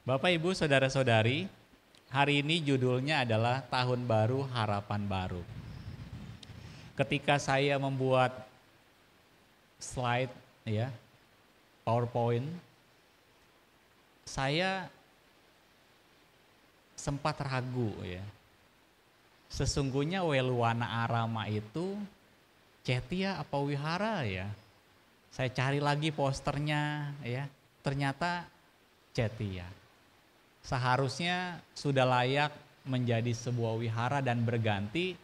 Bapak, Ibu, Saudara-saudari, hari ini judulnya adalah Tahun Baru Harapan Baru. Ketika saya membuat slide ya, PowerPoint, saya sempat ragu ya. Sesungguhnya Weluwana Arama itu Cetia apa wihara ya? Saya cari lagi posternya ya, ternyata Cetia. Seharusnya sudah layak menjadi sebuah wihara dan berganti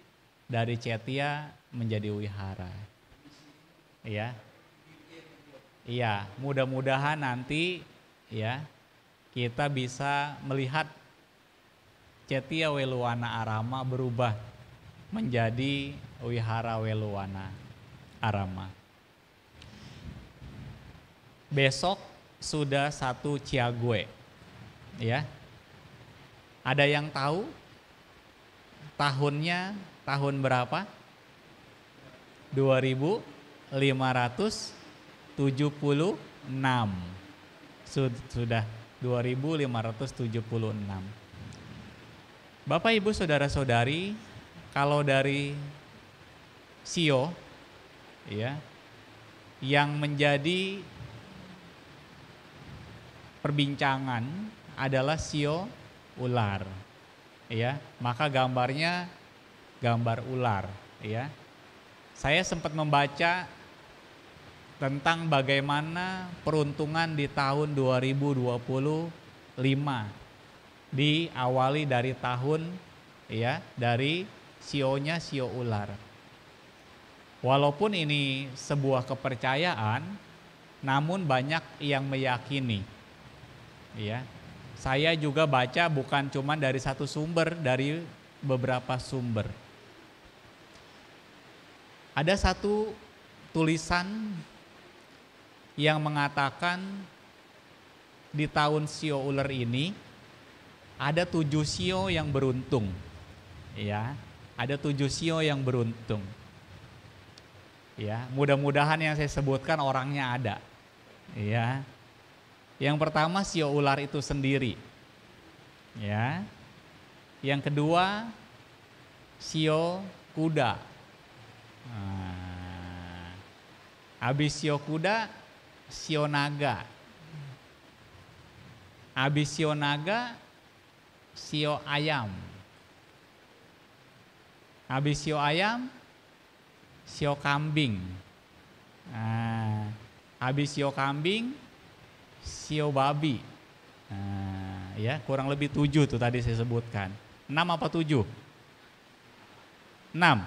dari Cetia menjadi wihara. Ya. Iya, mudah-mudahan nanti ya kita bisa melihat Cetia Weluwana Arama berubah menjadi wihara Weluwana Arama. Besok sudah 1 Ciague, ya. Ada yang tahu tahunnya tahun berapa? 2576. Sudah 2576. Bapak, Ibu, Saudara-saudari, kalau dari Sio ya, yang menjadi perbincangan adalah sio ular ya, maka gambarnya gambar ular ya. Saya sempat membaca tentang bagaimana peruntungan di tahun 2025 diawali dari tahun ya, dari sionya sio ular. Walaupun ini sebuah kepercayaan, namun banyak yang meyakini. Ya, saya juga baca bukan cuma dari satu sumber, dari beberapa sumber. Ada satu tulisan yang mengatakan di tahun sio ular ini ada 7 sio yang beruntung. Ya, ada 7 sio yang beruntung. Ya, mudah-mudahan yang saya sebutkan orangnya ada. Ya. Yang pertama sio ular itu sendiri. Ya. Yang kedua sio kuda. Nah, habis sio kuda, sio naga. Habis sio naga, sio ayam. Habis sio ayam, sio kambing. Nah, habis sio kambing, sio babi. Nah, ya, kurang lebih 7 tuh tadi saya sebutkan. 6 apa 7? 6.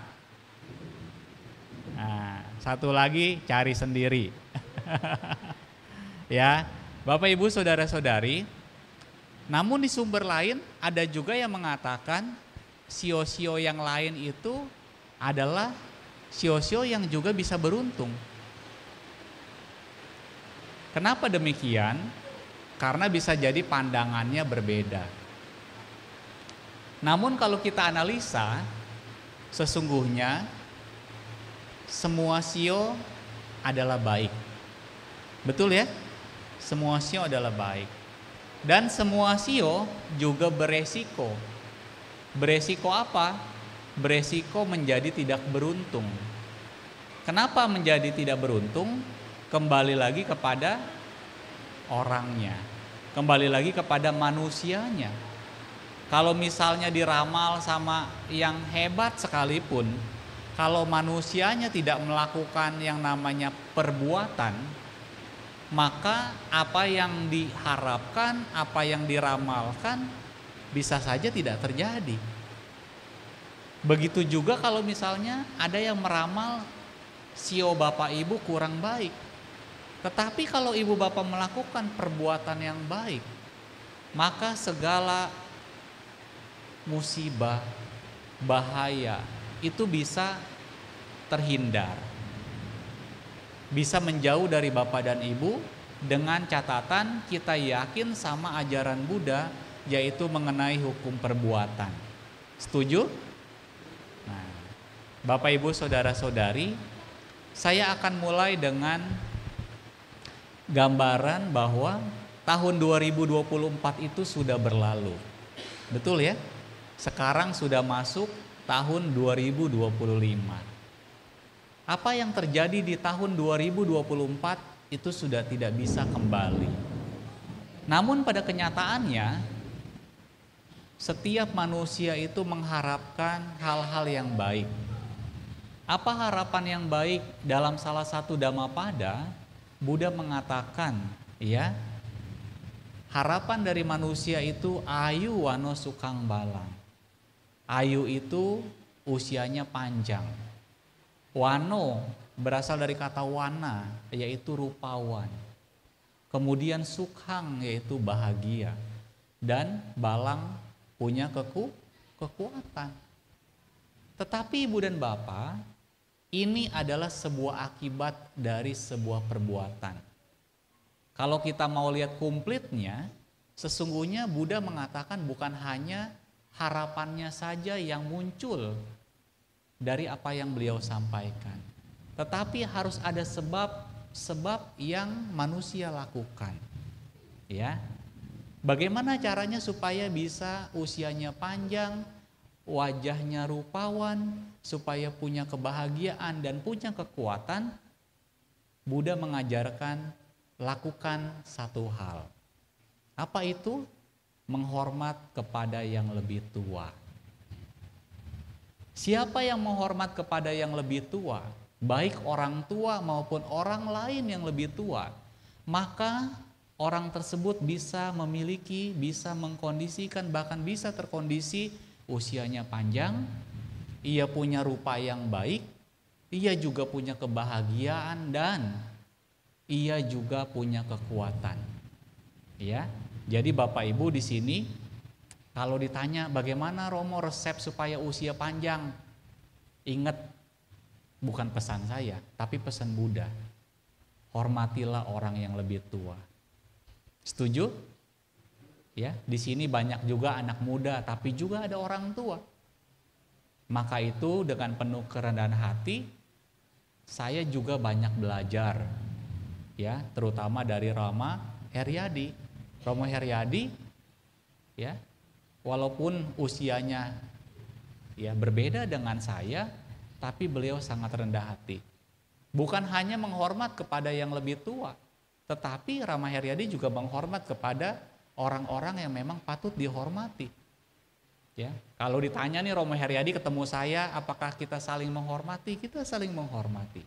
Nah, satu lagi cari sendiri. Ya, Bapak, Ibu, Saudara-saudari, namun di sumber lain ada juga yang mengatakan sio-sio yang lain itu adalah sio-sio yang juga bisa beruntung. Kenapa demikian? Karena bisa jadi pandangannya berbeda. Namun kalau kita analisa, sesungguhnya semua sio adalah baik. Betul ya? Semua sio adalah baik. Dan semua sio juga beresiko. Beresiko apa? Beresiko menjadi tidak beruntung. Kenapa menjadi tidak beruntung? Kembali lagi kepada orangnya, kembali lagi kepada manusianya. Kalau misalnya diramal sama yang hebat sekalipun, kalau manusianya tidak melakukan yang namanya perbuatan, maka apa yang diharapkan, apa yang diramalkan bisa saja tidak terjadi. Begitu juga kalau misalnya ada yang meramal sio bapak ibu kurang baik. Tetapi kalau ibu bapak melakukan perbuatan yang baik, maka segala musibah, bahaya itu bisa terhindar. Bisa menjauh dari bapak dan ibu dengan catatan kita yakin sama ajaran Buddha, yaitu mengenai hukum perbuatan. Setuju? Nah, Bapak, Ibu, Saudara-saudari, saya akan mulai dengan gambaran bahwa tahun 2024 itu sudah berlalu. Betul ya? Sekarang sudah masuk tahun 2025. Apa yang terjadi di tahun 2024 itu sudah tidak bisa kembali. Namun pada kenyataannya, setiap manusia itu mengharapkan hal-hal yang baik. Apa harapan yang baik? Dalam salah satu Dhammapada, Buddha mengatakan, ya, harapan dari manusia itu ayu wano sukang balang. Ayu itu usianya panjang. Wano berasal dari kata wana, yaitu rupawan. Kemudian sukhang, yaitu bahagia. Dan balang punya kekuatan. Tetapi Ibu dan Bapak, ini adalah sebuah akibat dari sebuah perbuatan. Kalau kita mau lihat komplitnya, sesungguhnya Buddha mengatakan bukan hanya harapannya saja yang muncul dari apa yang beliau sampaikan, tetapi harus ada sebab yang manusia lakukan. Ya, bagaimana caranya supaya bisa usianya panjang, wajahnya rupawan, supaya punya kebahagiaan dan punya kekuatan? Buddha mengajarkan lakukan satu hal. Apa itu? Menghormat kepada yang lebih tua. Siapa yang menghormat kepada yang lebih tua, baik orang tua maupun orang lain yang lebih tua, maka orang tersebut bisa memiliki, bisa mengkondisikan, bahkan bisa terkondisi usianya panjang, ia punya rupa yang baik, ia juga punya kebahagiaan dan ia juga punya kekuatan. Ya, jadi Bapak Ibu di sini kalau ditanya bagaimana Romo resep supaya usia panjang, ingat bukan pesan saya, tapi pesan Buddha. Hormatilah orang yang lebih tua. Setuju? Ya, di sini banyak juga anak muda, tapi juga ada orang tua. Maka itu dengan penuh kerendahan hati, saya juga banyak belajar, ya, terutama dari Rama Heriadi. Romo Heriadi, ya, walaupun usianya ya berbeda dengan saya, tapi beliau sangat rendah hati. Bukan hanya menghormat kepada yang lebih tua, tetapi Rama Heriadi juga menghormat kepada orang-orang yang memang patut dihormati. Ya, kalau ditanya nih Romo Heriadi ketemu saya, apakah kita saling menghormati? Kita saling menghormati.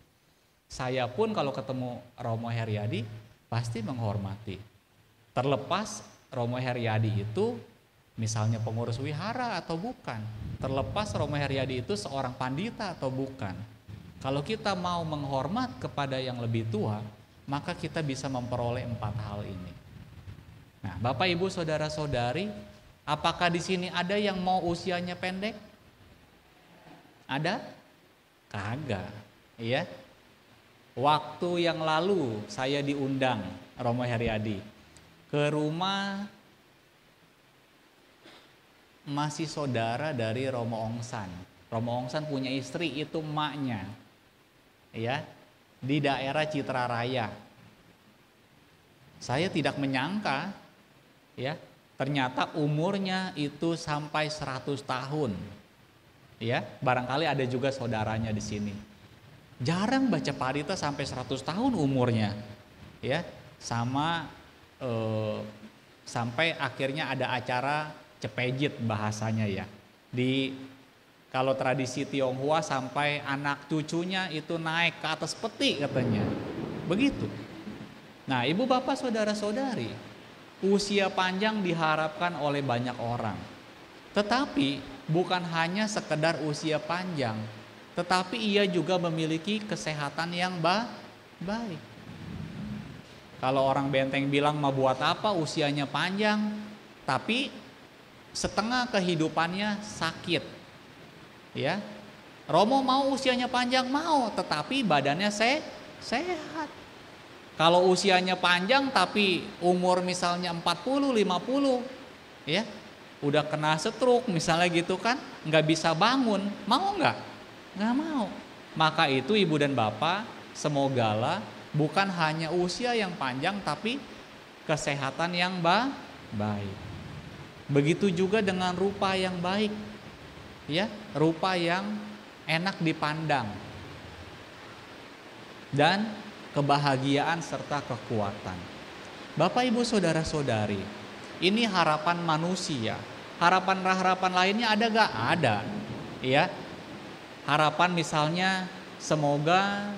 Saya pun kalau ketemu Romo Heriadi pasti menghormati. Terlepas Romo Heriadi itu misalnya pengurus wihara atau bukan, terlepas Romo Heriadi itu seorang pandita atau bukan. Kalau kita mau menghormat kepada yang lebih tua, maka kita bisa memperoleh 4 hal ini. Nah, Bapak Ibu saudara-saudari, apakah di sini ada yang mau usianya pendek? Ada? Kagak, ya. Waktu yang lalu saya diundang Romo Heriadi ke rumah masih saudara dari Romo Ongsan. Romo Ongsan punya istri itu emaknya, ya, di daerah Citra Raya. Saya tidak menyangka, ya, ternyata umurnya itu sampai 100 tahun. Ya, barangkali ada juga saudaranya di sini. Jarang baca parita sampai 100 tahun umurnya. Ya, sampai akhirnya ada acara cepejit bahasanya ya. Kalau tradisi Tionghoa sampai anak cucunya itu naik ke atas peti katanya. Begitu. Nah, Ibu Bapak saudara-saudari, usia panjang diharapkan oleh banyak orang. Tetapi bukan hanya sekedar usia panjang, tetapi ia juga memiliki kesehatan yang baik. Kalau orang Benteng bilang mau buat apa usianya panjang, tapi setengah kehidupannya sakit. Ya, Romo mau usianya panjang, mau, tetapi badannya sehat. Kalau usianya panjang tapi umur misalnya 40, 50, ya, udah kena stroke misalnya gitu kan, nggak bisa bangun, mau nggak? Nggak mau. Maka itu Ibu dan Bapak, semogalah bukan hanya usia yang panjang, tapi kesehatan yang baik. Begitu juga dengan rupa yang baik, ya, rupa yang enak dipandang, dan kebahagiaan serta kekuatan. Bapak Ibu saudara-saudari, ini harapan manusia. Harapan lainnya ada gak? Ada, ya. Harapan misalnya semoga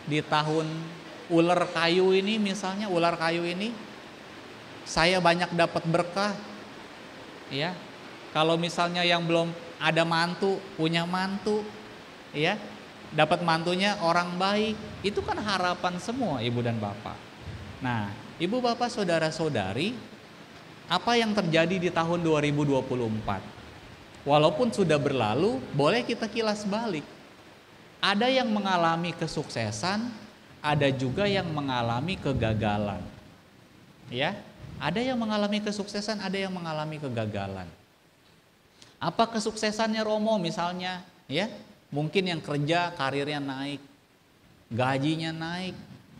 di tahun ular kayu ini, misalnya ular kayu ini, saya banyak dapat berkah, ya. Kalau misalnya yang belum ada mantu, punya mantu, ya, dapat mantunya orang baik, itu kan harapan semua ibu dan bapak. Nah, ibu bapak saudara-saudari, apa yang terjadi di tahun 2024? Walaupun sudah berlalu, boleh kita kilas balik. Ada yang mengalami kesuksesan, ada juga yang mengalami kegagalan. Ya, ada yang mengalami kesuksesan, ada yang mengalami kegagalan. Apa kesuksesannya Romo misalnya, ya? Mungkin yang kerja karirnya naik, gajinya naik.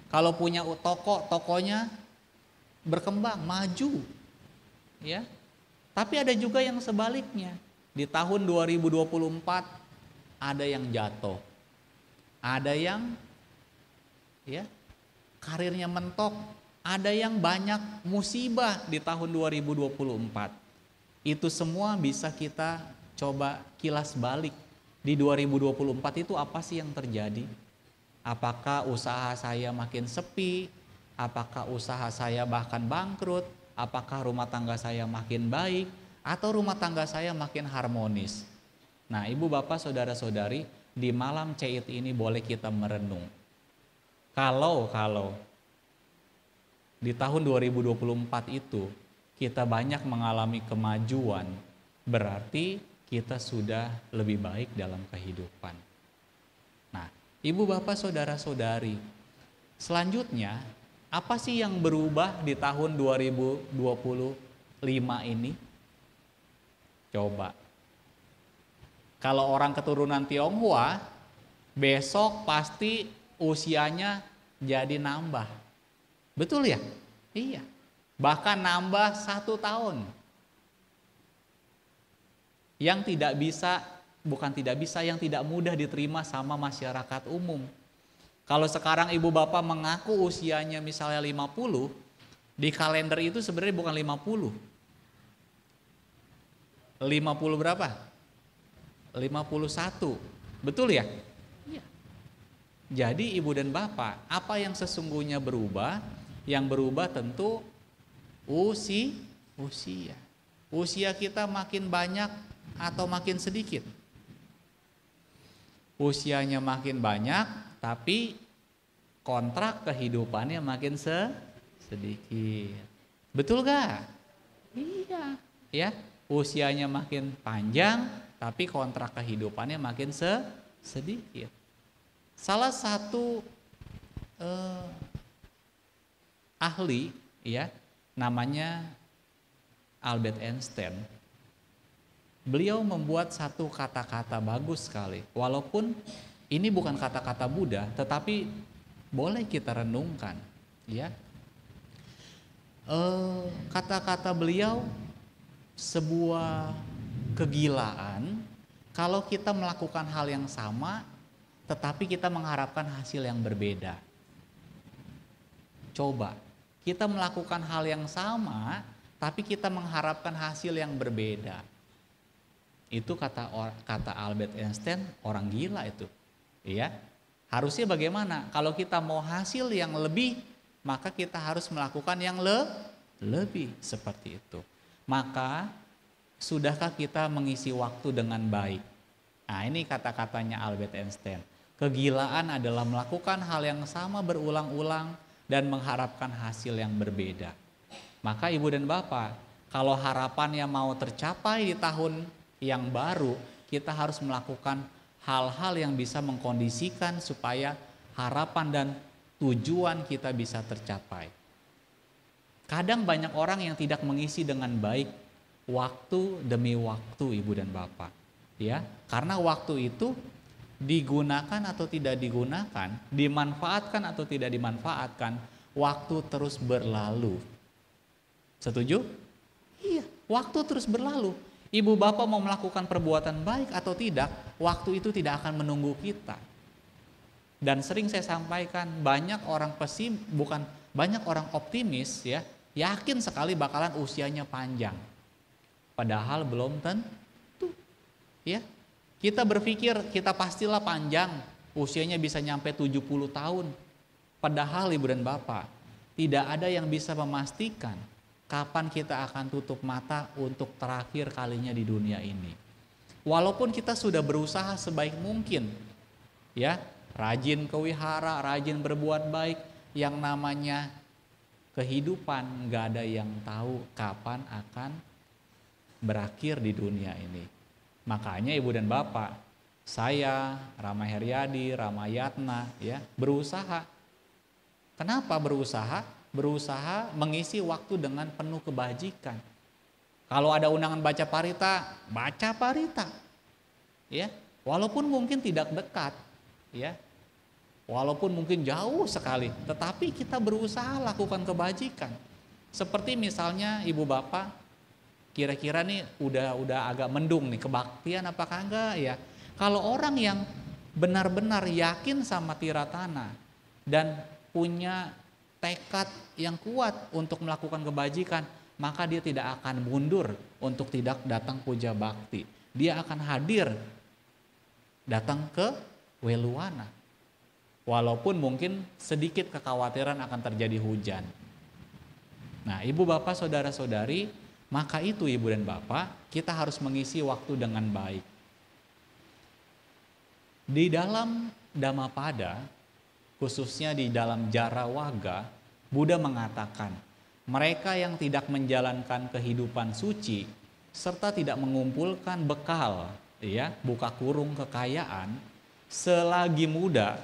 Kalau punya toko, tokonya berkembang, maju. Ya. Tapi ada juga yang sebaliknya. Di tahun 2024 ada yang jatuh. Ada yang ya karirnya mentok, ada yang banyak musibah di tahun 2024. Itu semua bisa kita coba kilas balik. Di 2024 itu apa sih yang terjadi? Apakah usaha saya makin sepi? Apakah usaha saya bahkan bangkrut? Apakah rumah tangga saya makin baik? Atau rumah tangga saya makin harmonis? Nah, ibu bapak saudara-saudari, di malam Ceit ini boleh kita merenung. Kalau di tahun 2024 itu kita banyak mengalami kemajuan, berarti kita sudah lebih baik dalam kehidupan. Nah, ibu bapak saudara-saudari, selanjutnya apa sih yang berubah di tahun 2025 ini? Coba. Kalau orang keturunan Tionghoa, besok pasti usianya jadi nambah. Betul ya? Iya. Bahkan nambah 1 tahun. Yang tidak bisa, yang tidak mudah diterima sama masyarakat umum. Kalau sekarang ibu bapak mengaku usianya misalnya 50, di kalender itu sebenarnya bukan 50. 50 berapa? 51. Betul ya? Iya. Jadi ibu dan bapak, apa yang sesungguhnya berubah? Yang berubah tentu usia. Usia kita makin banyak atau makin sedikit? Usianya makin banyak, tapi kontrak kehidupannya makin sedikit. Betul gak? Iya. Ya. Usianya makin panjang, tapi kontrak kehidupannya makin sedikit. Salah satu ahli, ya, namanya Albert Einstein. Beliau membuat satu kata-kata bagus sekali. Walaupun ini bukan kata-kata Buddha, tetapi boleh kita renungkan, ya. Kata-kata beliau, sebuah kegilaan kalau kita melakukan hal yang sama tetapi kita mengharapkan hasil yang berbeda. Coba, kita melakukan hal yang sama tapi kita mengharapkan hasil yang berbeda. Itu kata Albert Einstein, orang gila itu. Ya. Harusnya bagaimana? Kalau kita mau hasil yang lebih, maka kita harus melakukan yang lebih, seperti itu. Maka sudahkah kita mengisi waktu dengan baik? Nah, ini kata-katanya Albert Einstein. Kegilaan adalah melakukan hal yang sama berulang-ulang dan mengharapkan hasil yang berbeda. Maka ibu dan bapak, kalau harapannya mau tercapai di tahun yang baru, kita harus melakukan hal-hal yang bisa mengkondisikan supaya harapan dan tujuan kita bisa tercapai. Kadang banyak orang yang tidak mengisi dengan baik waktu demi waktu ibu dan bapak, ya, karena waktu itu digunakan atau tidak digunakan, dimanfaatkan atau tidak dimanfaatkan, Waktu terus berlalu. Setuju? Iya, waktu terus berlalu. Ibu bapak mau melakukan perbuatan baik atau tidak, waktu itu tidak akan menunggu kita. Dan sering saya sampaikan, banyak orang banyak orang optimis ya, yakin sekali bakalan usianya panjang. Padahal belum tentu. Ya. Kita berpikir kita pastilah panjang, usianya bisa nyampe 70 tahun. Padahal ibu dan bapak, tidak ada yang bisa memastikan kapan kita akan tutup mata untuk terakhir kalinya di dunia ini. Walaupun kita sudah berusaha sebaik mungkin, ya, rajin ke wihara, rajin berbuat baik, yang namanya kehidupan gak ada yang tahu kapan akan berakhir di dunia ini. Makanya ibu dan bapak, saya, Rama Heriadi, Rama Yatna, ya, berusaha. Kenapa berusaha? Berusaha mengisi waktu dengan penuh kebajikan. Kalau ada undangan baca parita, baca parita. Ya, walaupun mungkin tidak dekat, ya. Walaupun mungkin jauh sekali, tetapi kita berusaha lakukan kebajikan. Seperti misalnya ibu bapak, kira-kira nih udah agak mendung nih, kebaktian apakah enggak ya? Kalau orang yang benar-benar yakin sama tiratana dan punya tekad yang kuat untuk melakukan kebajikan, maka dia tidak akan mundur untuk tidak datang puja bakti. Dia akan hadir datang ke Weluwana. Walaupun mungkin sedikit kekhawatiran akan terjadi hujan. Nah, ibu bapak saudara-saudari, maka itu ibu dan bapak, kita harus mengisi waktu dengan baik. Di dalam Dhammapada, khususnya di dalam Jarawaga, Buddha mengatakan, mereka yang tidak menjalankan kehidupan suci serta tidak mengumpulkan bekal, ya, buka kurung kekayaan, selagi muda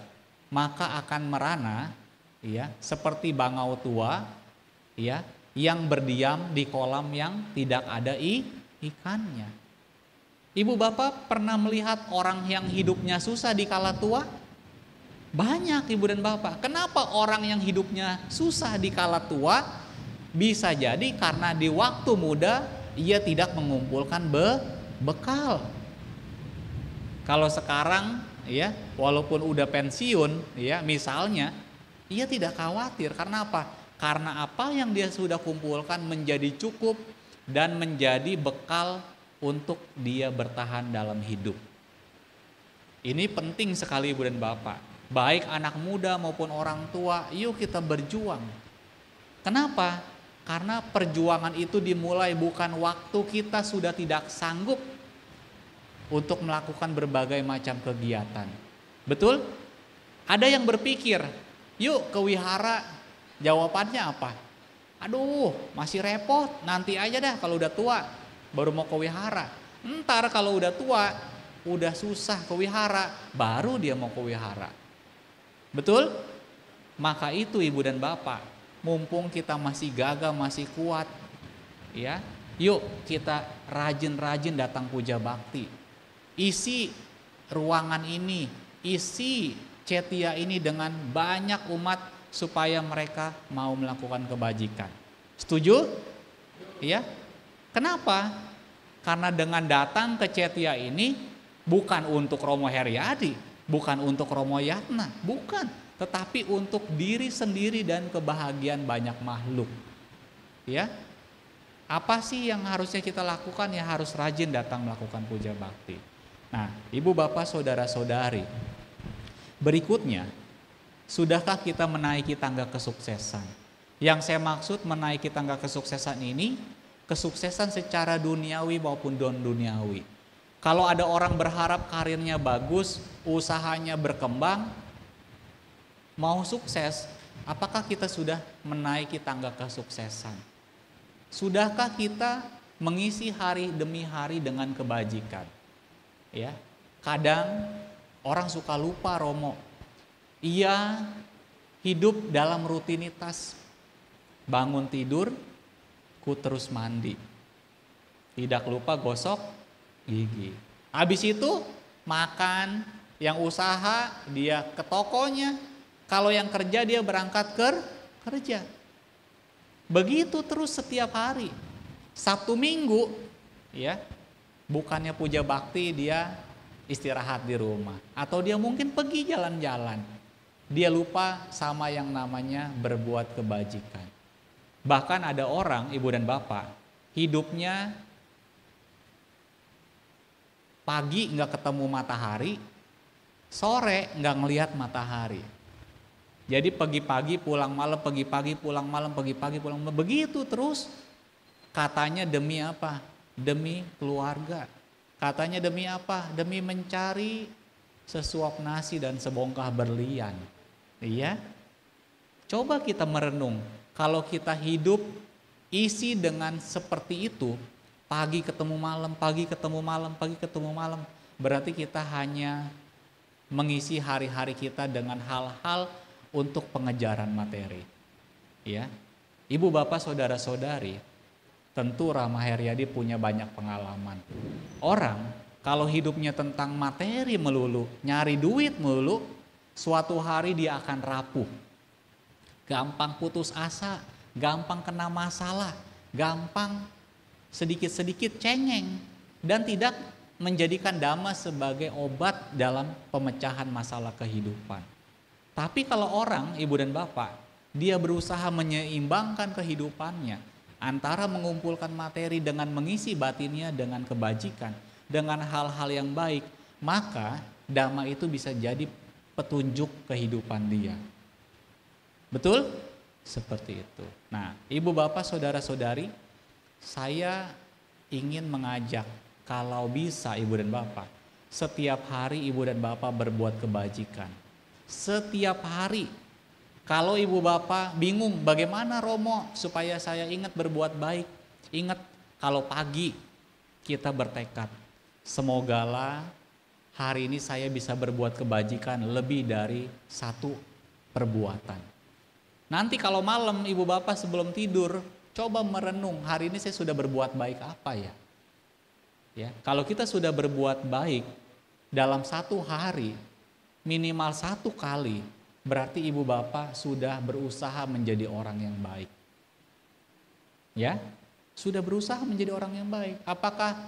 maka akan merana, ya, seperti bangau tua, ya, yang berdiam di kolam yang tidak ada ikannya. Ibu bapak pernah melihat orang yang hidupnya susah di kala tua? Banyak ibu dan bapak. Kenapa orang yang hidupnya susah di kala tua? Bisa jadi karena di waktu muda ia tidak mengumpulkan bekal. Kalau sekarang, ya, walaupun udah pensiun, ya, misalnya, ia tidak khawatir. Karena apa? Karena apa yang dia sudah kumpulkan menjadi cukup dan menjadi bekal untuk dia bertahan dalam hidup. Ini penting sekali ibu dan bapak. Baik anak muda maupun orang tua, yuk kita berjuang. Kenapa? Karena perjuangan itu dimulai bukan waktu kita sudah tidak sanggup untuk melakukan berbagai macam kegiatan. Betul? Ada yang berpikir, yuk ke wihara, jawabannya apa? Aduh, masih repot, nanti aja dah kalau udah tua, baru mau ke wihara. Ntar kalau udah tua, udah susah ke wihara, baru dia mau ke wihara. Betul? Maka itu ibu dan bapak, mumpung kita masih gagah, masih kuat, ya, yuk kita rajin-rajin datang puja bakti. Isi ruangan ini, isi cetia ini dengan banyak umat supaya mereka mau melakukan kebajikan. Setuju? Ya. Kenapa? Karena dengan datang ke cetia ini bukan untuk Romo Heriadi, bukan untuk Romo Yatna, bukan, tetapi untuk diri sendiri dan kebahagiaan banyak makhluk. Ya. Apa sih yang harusnya kita lakukan? Ya harus rajin datang melakukan puja bakti. Nah, ibu bapak saudara-saudari, berikutnya, sudahkah kita menaiki tangga kesuksesan? Yang saya maksud menaiki tangga kesuksesan ini, kesuksesan secara duniawi maupun non-duniawi. Kalau ada orang berharap karirnya bagus, usahanya berkembang, mau sukses, apakah kita sudah menaiki tangga kesuksesan? Sudahkah kita mengisi hari demi hari dengan kebajikan? Ya, kadang orang suka lupa Romo. Ia hidup dalam rutinitas, bangun tidur, ku terus mandi, tidak lupa gosok gigi. Habis itu makan, yang usaha dia ke tokonya, kalau yang kerja dia berangkat kerja. Begitu terus setiap hari. Sabtu Minggu, ya, bukannya puja bakti, dia istirahat di rumah. Atau dia mungkin pergi jalan-jalan. Dia lupa sama yang namanya berbuat kebajikan. Bahkan ada orang, ibu dan bapak, hidupnya pagi nggak ketemu matahari, sore nggak ngelihat matahari. Jadi pagi-pagi pulang malam, pagi-pagi pulang malam, pagi-pagi pulang malam. Begitu terus. Katanya demi apa? Demi keluarga. Katanya demi apa? Demi mencari sesuap nasi dan sebongkah berlian. Iya? Coba kita merenung. Kalau kita hidup isi dengan seperti itu, pagi ketemu malam, pagi ketemu malam, pagi ketemu malam, berarti kita hanya mengisi hari-hari kita dengan hal-hal untuk pengejaran materi. Ya. Ibu bapak saudara-saudari, tentu Rama Heriadi punya banyak pengalaman. Orang kalau hidupnya tentang materi melulu, nyari duit melulu, suatu hari dia akan rapuh. Gampang putus asa, gampang kena masalah, gampang sedikit-sedikit cengeng, dan tidak menjadikan dhamma sebagai obat dalam pemecahan masalah kehidupan. Tapi kalau orang, ibu dan bapak, dia berusaha menyeimbangkan kehidupannya antara mengumpulkan materi dengan mengisi batinnya dengan kebajikan, dengan hal-hal yang baik, maka dhamma itu bisa jadi petunjuk kehidupan dia. Betul? Seperti itu. Nah, ibu bapak saudara-saudari, saya ingin mengajak, kalau bisa ibu dan bapak, setiap hari ibu dan bapak berbuat kebajikan. Setiap hari. Kalau ibu bapak bingung bagaimana Romo supaya saya ingat berbuat baik. Ingat kalau pagi kita bertekad, semogalah hari ini saya bisa berbuat kebajikan lebih dari satu perbuatan. Nanti kalau malam ibu bapak sebelum tidur, coba merenung, hari ini saya sudah berbuat baik apa ya? Ya, kalau kita sudah berbuat baik dalam satu hari, minimal satu kali, berarti ibu bapak sudah berusaha menjadi orang yang baik. Ya, sudah berusaha menjadi orang yang baik. Apakah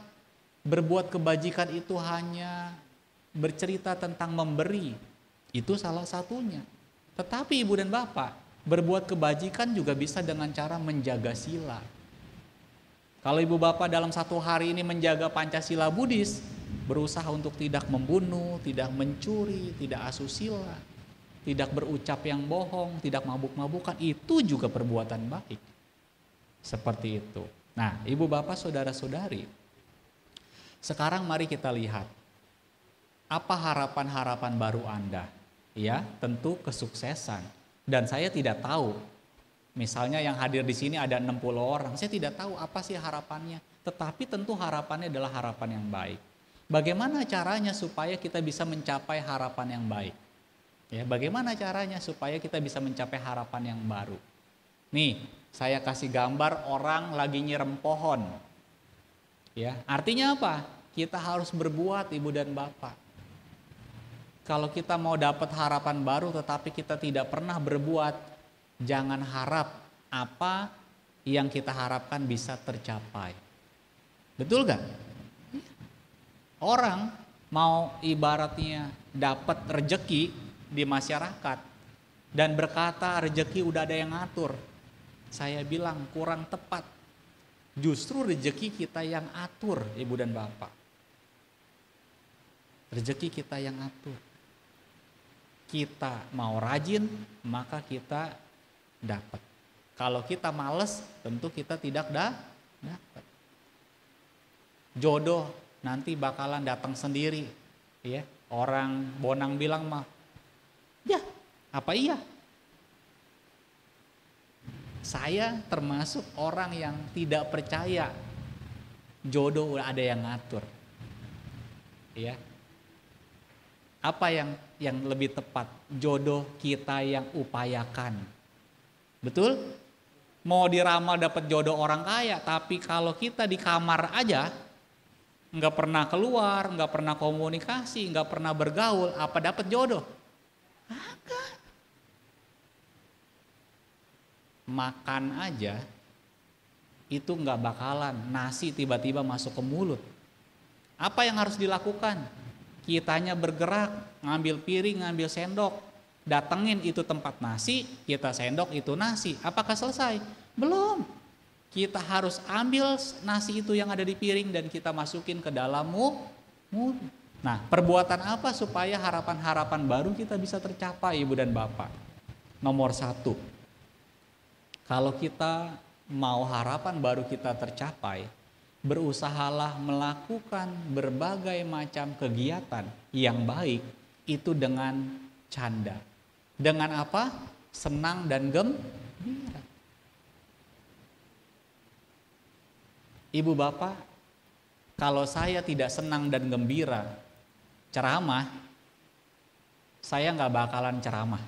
berbuat kebajikan itu hanya bercerita tentang memberi? Itu salah satunya. Tetapi ibu dan bapak, berbuat kebajikan juga bisa dengan cara menjaga sila. Kalau ibu bapak dalam satu hari ini menjaga Pancasila Buddhis, berusaha untuk tidak membunuh, tidak mencuri, tidak asusila, tidak berucap yang bohong, tidak mabuk-mabukan, itu juga perbuatan baik. Seperti itu. Nah, ibu bapak saudara-saudari, sekarang mari kita lihat, apa harapan-harapan baru Anda? Ya, tentu kesuksesan. Dan saya tidak tahu, misalnya yang hadir di sini ada 60 orang, saya tidak tahu apa sih harapannya. Tetapi tentu harapannya adalah harapan yang baik. Bagaimana caranya supaya kita bisa mencapai harapan yang baik? Ya, bagaimana caranya supaya kita bisa mencapai harapan yang baru? Nih, saya kasih gambar orang lagi nyirem pohon. Ya, artinya apa? Kita harus berbuat, ibu dan bapak. Kalau kita mau dapat harapan baru tetapi kita tidak pernah berbuat, jangan harap apa yang kita harapkan bisa tercapai. Betul gak? Orang mau ibaratnya dapat rejeki di masyarakat dan berkata rejeki udah ada yang ngatur. Saya bilang kurang tepat. Justru rejeki kita yang atur, ibu dan bapak. Rejeki kita yang atur. Kita mau rajin, maka kita dapat. Kalau kita males, tentu kita tidak dapat. Jodoh nanti bakalan datang sendiri. Ya, orang Bonang bilang mah, ya apa iya? Saya termasuk orang yang tidak percaya jodoh udah ada yang ngatur. Ya. Apa yang lebih tepat? Jodoh kita yang upayakan. Betul? Mau diramal dapat jodoh orang kaya, tapi kalau kita di kamar aja, nggak pernah keluar, nggak pernah komunikasi, nggak pernah bergaul, apa dapat jodoh? Agak. makan aja itu nggak bakalan nasi tiba-tiba masuk ke mulut. Apa yang harus dilakukan? Kitanya bergerak, ngambil piring, ngambil sendok, datengin itu tempat nasi, kita sendok itu nasi. Apakah selesai? Belum. Kita harus ambil nasi itu yang ada di piring dan kita masukin ke dalam mulut. Nah, perbuatan apa supaya harapan-harapan baru kita bisa tercapai, Ibu dan Bapak? Nomor 1, kalau kita mau harapan baru kita tercapai, berusahalah melakukan berbagai macam kegiatan yang baik itu dengan canda. Dengan apa? Senang dan gembira. Ibu bapak, kalau saya tidak senang dan gembira ceramah, saya nggak bakalan ceramah.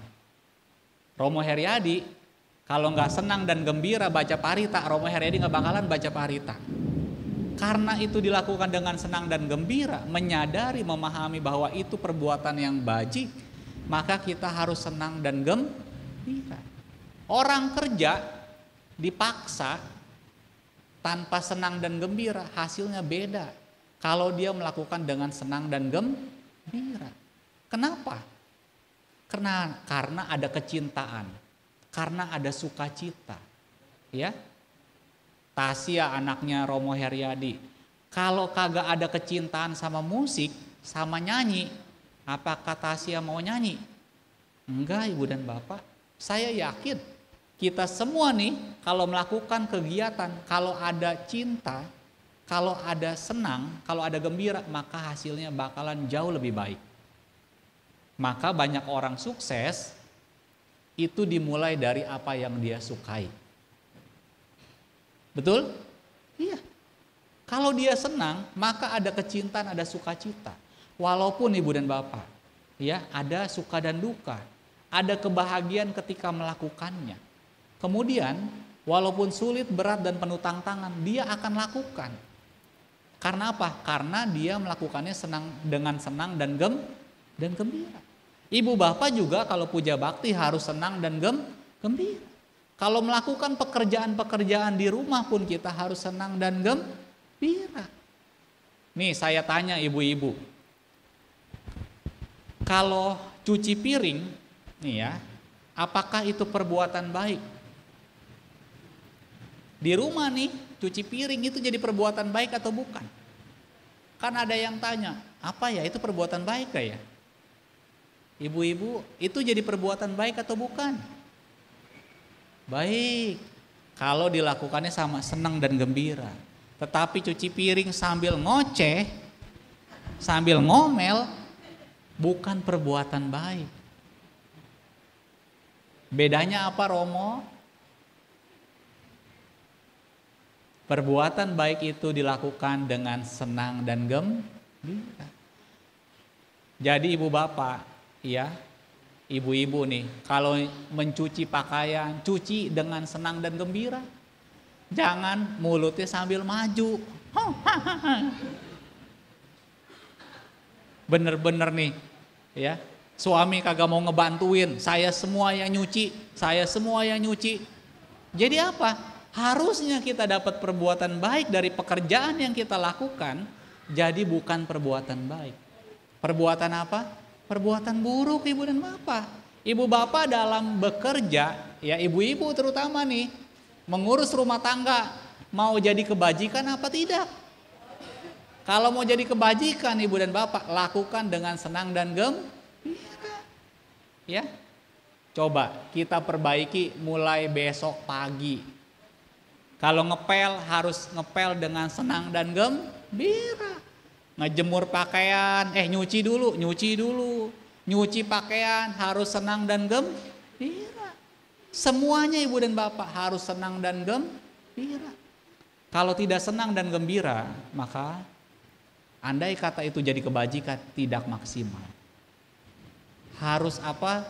Romo Heriadi kalau nggak senang dan gembira baca parita, Romo Heriadi nggak bakalan baca parita. Karena itu dilakukan dengan senang dan gembira, menyadari, memahami bahwa itu perbuatan yang bajik, maka kita harus senang dan gembira. Orang kerja dipaksa tanpa senang dan gembira, hasilnya beda. Kalau dia melakukan dengan senang dan gembira. Kenapa? Karena ada kecintaan, karena ada sukacita. Ya, Tasya anaknya Romo Heriadi, kalau kagak ada kecintaan sama musik, sama nyanyi, apakah Tasya mau nyanyi? Enggak, Ibu dan Bapak. Saya yakin kita semua nih kalau melakukan kegiatan, kalau ada cinta, kalau ada senang, kalau ada gembira, maka hasilnya bakalan jauh lebih baik. Maka banyak orang sukses itu dimulai dari apa yang dia sukai. Betul? Iya. Kalau dia senang, maka ada kecintaan, ada sukacita. Walaupun Ibu dan Bapak, ya, ada suka dan duka, ada kebahagiaan ketika melakukannya. Kemudian walaupun sulit, berat dan penuh tantangan, dia akan lakukan. Karena apa? Karena dia melakukannya dengan senang dan gembira. Ibu bapak juga kalau puja bakti harus senang dan gembira. Kalau melakukan pekerjaan-pekerjaan di rumah pun kita harus senang dan gembira. Nih saya tanya ibu-ibu, kalau cuci piring, nih ya, apakah itu perbuatan baik? Di rumah nih, cuci piring itu jadi perbuatan baik atau bukan? Kan ada yang tanya, apa ya itu perbuatan baik gak ya? Ibu-ibu, itu jadi perbuatan baik atau bukan? Baik, kalau dilakukannya sama senang dan gembira. Tetapi cuci piring sambil ngoceh, sambil ngomel, bukan perbuatan baik. Bedanya apa, Romo? Perbuatan baik itu dilakukan dengan senang dan gembira. Jadi ibu bapak, ya, ibu-ibu nih, kalau mencuci pakaian, cuci dengan senang dan gembira. Jangan mulutnya sambil maju. Bener-bener nih, ya, suami kagak mau ngebantuin, saya semua yang nyuci, saya semua yang nyuci. Jadi apa? Harusnya kita dapat perbuatan baik dari pekerjaan yang kita lakukan, jadi bukan perbuatan baik. Perbuatan apa? Perbuatan buruk, Ibu dan Bapak. Ibu Bapak dalam bekerja, ya ibu-ibu terutama nih, mengurus rumah tangga, mau jadi kebajikan apa tidak? Kalau mau jadi kebajikan Ibu dan Bapak, lakukan dengan senang dan gembira. Ya. Coba kita perbaiki mulai besok pagi. Kalau ngepel harus ngepel dengan senang dan gembira. Ngejemur pakaian, nyuci dulu. Nyuci pakaian harus senang dan gembira. Semuanya Ibu dan Bapak harus senang dan gembira. Kalau tidak senang dan gembira, maka andai kata itu jadi kebajikan, tidak maksimal. Harus apa?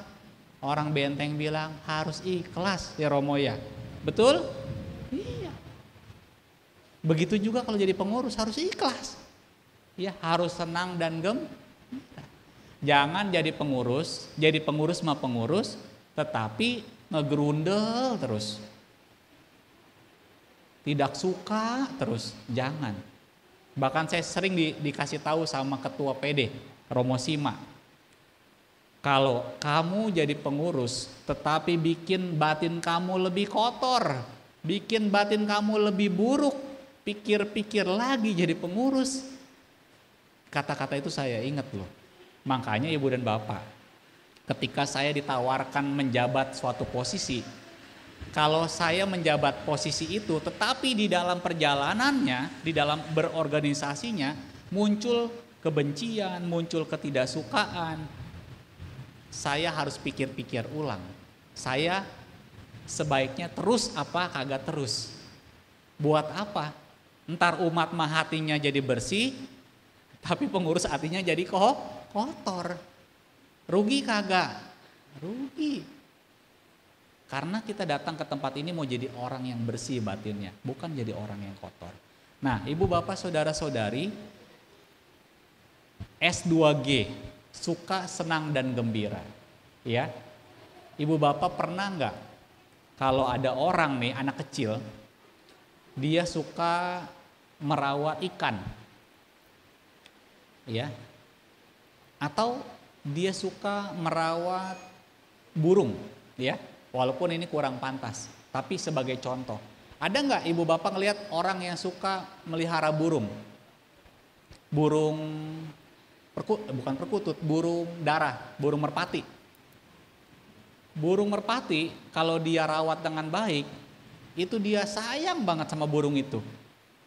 Orang Benteng bilang harus ikhlas ya Romo ya. Betul? Iya. Begitu juga kalau jadi pengurus harus ikhlas. Ya, harus senang dan gembira. Jangan jadi pengurus mah pengurus, tetapi ngegerundel terus. tidak suka terus, jangan. Bahkan saya sering dikasih tahu sama ketua PD, Romo Sima. Kalau kamu jadi pengurus tetapi bikin batin kamu lebih kotor, bikin batin kamu lebih buruk, pikir-pikir lagi jadi pengurus. Kata-kata itu saya ingat loh. Makanya Ibu dan Bapak, ketika saya ditawarkan menjabat suatu posisi, kalau saya menjabat posisi itu tetapi di dalam perjalanannya, di dalam berorganisasinya muncul kebencian, muncul ketidaksukaan, saya harus pikir-pikir ulang. Saya sebaiknya terus apa kagak terus? Buat apa? Ntar umat mah hatinya jadi bersih, tapi pengurus hatinya jadi kotor. Rugi kagak? Rugi. Karena kita datang ke tempat ini mau jadi orang yang bersih batinnya, bukan jadi orang yang kotor. Nah, Ibu Bapak Saudara-saudari, S2G, suka, senang dan gembira. Ya. Ibu Bapak pernah enggak kalau ada orang nih, anak kecil, dia suka merawat ikan. Ya. Atau dia suka merawat burung, ya. Walaupun ini kurang pantas, tapi sebagai contoh. Ada nggak Ibu Bapak ngelihat orang yang suka melihara burung? Burung bukan perkutut, burung darah, burung merpati. Burung merpati kalau dia rawat dengan baik, itu dia sayang banget sama burung itu.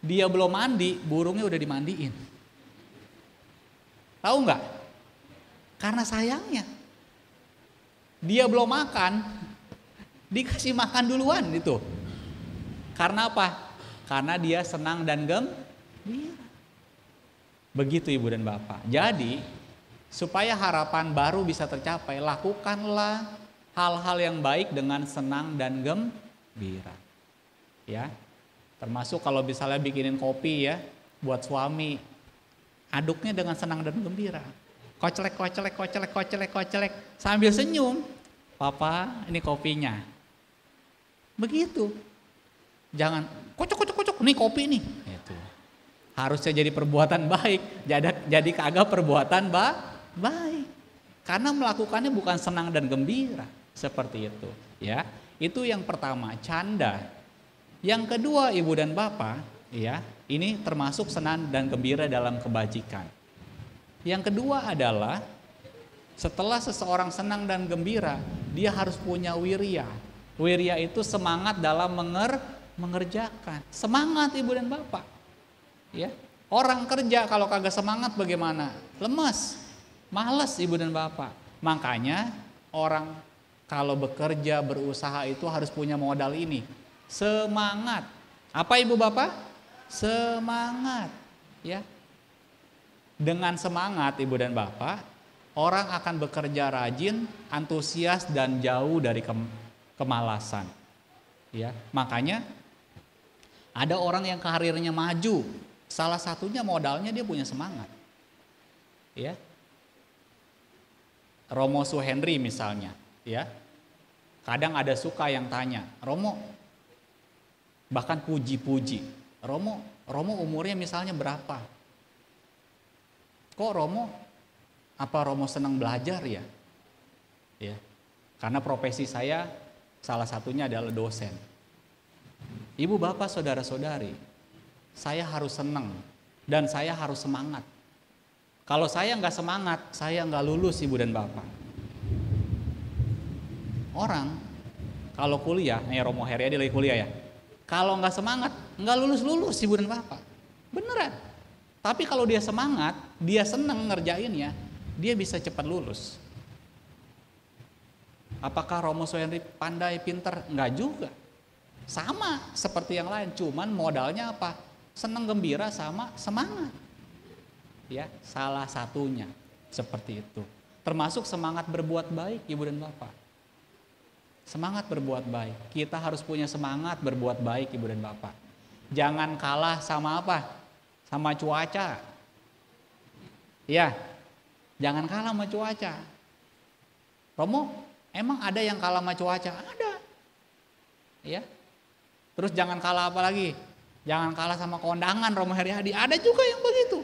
Dia belum mandi, burungnya udah dimandiin. Tahu nggak? Karena sayangnya. Dia belum makan, dikasih makan duluan itu. Karena apa? Karena dia senang dan gembira. Begitu Ibu dan Bapak. Jadi supaya harapan baru bisa tercapai, lakukanlah hal-hal yang baik dengan senang dan gembira. Ya. Termasuk kalau misalnya bikinin kopi ya buat suami, aduknya dengan senang dan gembira. Kocelek, kocelek, kocelek, kocelek, kocelek sambil senyum. Papa, ini kopinya. Begitu. Jangan kocok, kocok, kocok, nih kopi nih. Itu. Harusnya jadi perbuatan baik, jadi kagak perbuatan baik. Karena melakukannya bukan senang dan gembira, seperti itu, ya. Itu yang pertama, canda. Yang kedua, Ibu dan Bapak, ya, ini termasuk senang dan gembira dalam kebajikan. Yang kedua adalah setelah seseorang senang dan gembira, dia harus punya wirya. Wirya itu semangat dalam mengerjakan. Semangat Ibu dan Bapak. Ya. Orang kerja kalau kagak semangat bagaimana? Lemes, malas Ibu dan Bapak. Makanya orang kalau bekerja, berusaha itu harus punya modal ini. Semangat. Apa Ibu Bapak? Semangat. Ya. Dengan semangat Ibu dan Bapak, orang akan bekerja rajin, antusias dan jauh dari kemalasan. Ya, makanya ada orang yang karirnya maju, salah satunya modalnya dia punya semangat. Ya. Romo Suhendri misalnya, ya. Kadang ada suka yang tanya, Romo, bahkan puji-puji, Romo umurnya misalnya berapa? Kok Romo, apa Romo senang belajar ya? Ya. Karena profesi saya salah satunya adalah dosen. Ibu Bapak Saudara-saudari, saya harus senang dan saya harus semangat. Kalau saya nggak semangat, saya nggak lulus Ibu dan Bapak. Orang kalau kuliah, Romo Heriadi lagi kuliah ya. Kalau nggak semangat, nggak lulus Ibu dan Bapak. Beneran. Tapi kalau dia semangat, dia senang ngerjainnya, dia bisa cepat lulus. Apakah Romo Suhendri pandai, pinter? Enggak juga. Sama seperti yang lain, cuman modalnya apa? Senang gembira sama semangat. Ya, salah satunya seperti itu. Termasuk semangat berbuat baik Ibu dan Bapak. Semangat berbuat baik. Kita harus punya semangat berbuat baik Ibu dan Bapak. Jangan kalah sama apa? Sama cuaca. Ya, jangan kalah sama cuaca. Romo, emang ada yang kalah sama cuaca? Ada. Ya. Terus jangan kalah apa lagi? Jangan kalah sama kondangan Romo Heriadi. Ada juga yang begitu.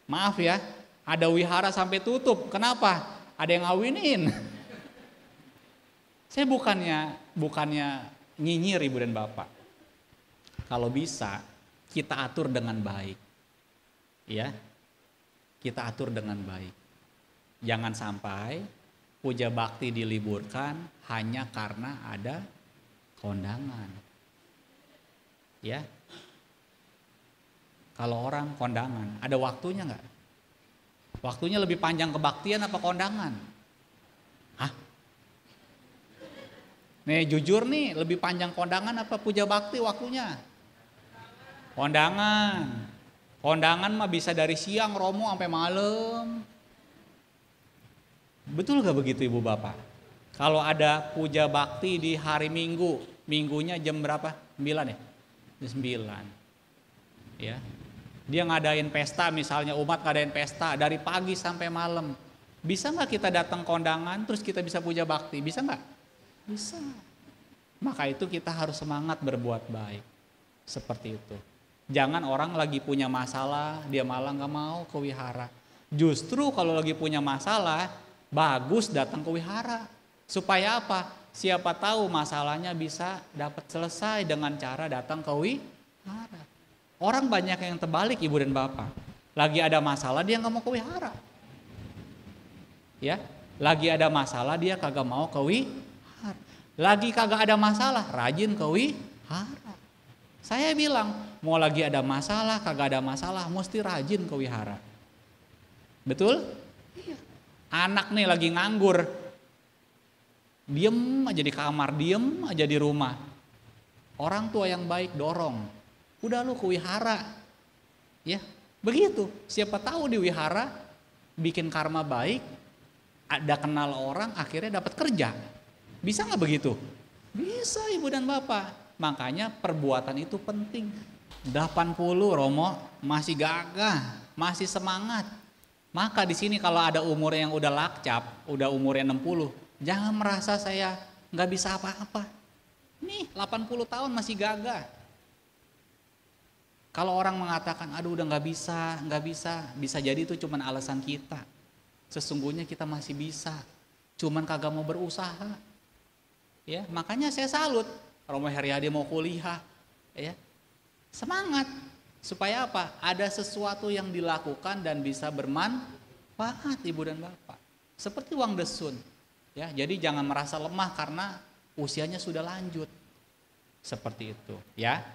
Maaf ya, ada wihara sampai tutup. Kenapa? Ada yang ngawinin. Saya bukannya nyinyir Ibu dan Bapak. Kalau bisa kita atur dengan baik. Ya. Kita atur dengan baik. Jangan sampai puja bakti diliburkan hanya karena ada kondangan. Ya. Kalau orang kondangan, ada waktunya enggak? Waktunya lebih panjang kebaktian apa kondangan? Hah? Nih jujur nih, lebih panjang kondangan apa puja bakti waktunya? Kondangan. Kondangan mah bisa dari siang Romo sampai malam. Betul gak begitu Ibu Bapak? Kalau ada puja bakti di hari Minggu, minggunya jam berapa? 9 ya? Jam 9. Ya. Dia ngadain pesta, misalnya umat ngadain pesta dari pagi sampai malam. Bisa gak kita datang kondangan terus kita bisa puja bakti? Bisa gak? Bisa. Maka itu kita harus semangat berbuat baik. Seperti itu. Jangan orang lagi punya masalah, dia malah gak mau ke wihara. Justru kalau lagi punya masalah, bagus datang ke wihara. Supaya apa? Siapa tahu masalahnya bisa dapat selesai dengan cara datang ke wihara. Orang banyak yang terbalik Ibu dan Bapak. Lagi ada masalah dia gak mau ke wihara. Ya, lagi ada masalah dia kagak mau ke wihara. Lagi kagak ada masalah, rajin ke wihara. Saya bilang, mau lagi ada masalah, kagak ada masalah, mesti rajin ke wihara. Betul? Iya. Anak nih lagi nganggur, diem aja di kamar, diem aja di rumah. Orang tua yang baik dorong, udah lu ke wihara. Ya, begitu. Siapa tahu di wihara bikin karma baik, ada kenal orang, akhirnya dapat kerja. Bisa nggak begitu? Bisa Ibu dan Bapak. Makanya perbuatan itu penting. 80 Romo masih gagah, masih semangat. Maka di sini kalau ada umur yang udah lakcap, udah umurnya 60, jangan merasa saya nggak bisa apa-apa. Nih 80 tahun masih gagah. Kalau orang mengatakan, aduh udah nggak bisa, bisa jadi itu cuman alasan kita. Sesungguhnya kita masih bisa, cuman kagak mau berusaha. Ya, makanya saya salut. Romo Heriadi mau kuliah, ya, semangat. Supaya apa? Ada sesuatu yang dilakukan dan bisa bermanfaat Ibu dan Bapak. Seperti Wang Desun. Ya, jadi jangan merasa lemah karena usianya sudah lanjut. Seperti itu, ya.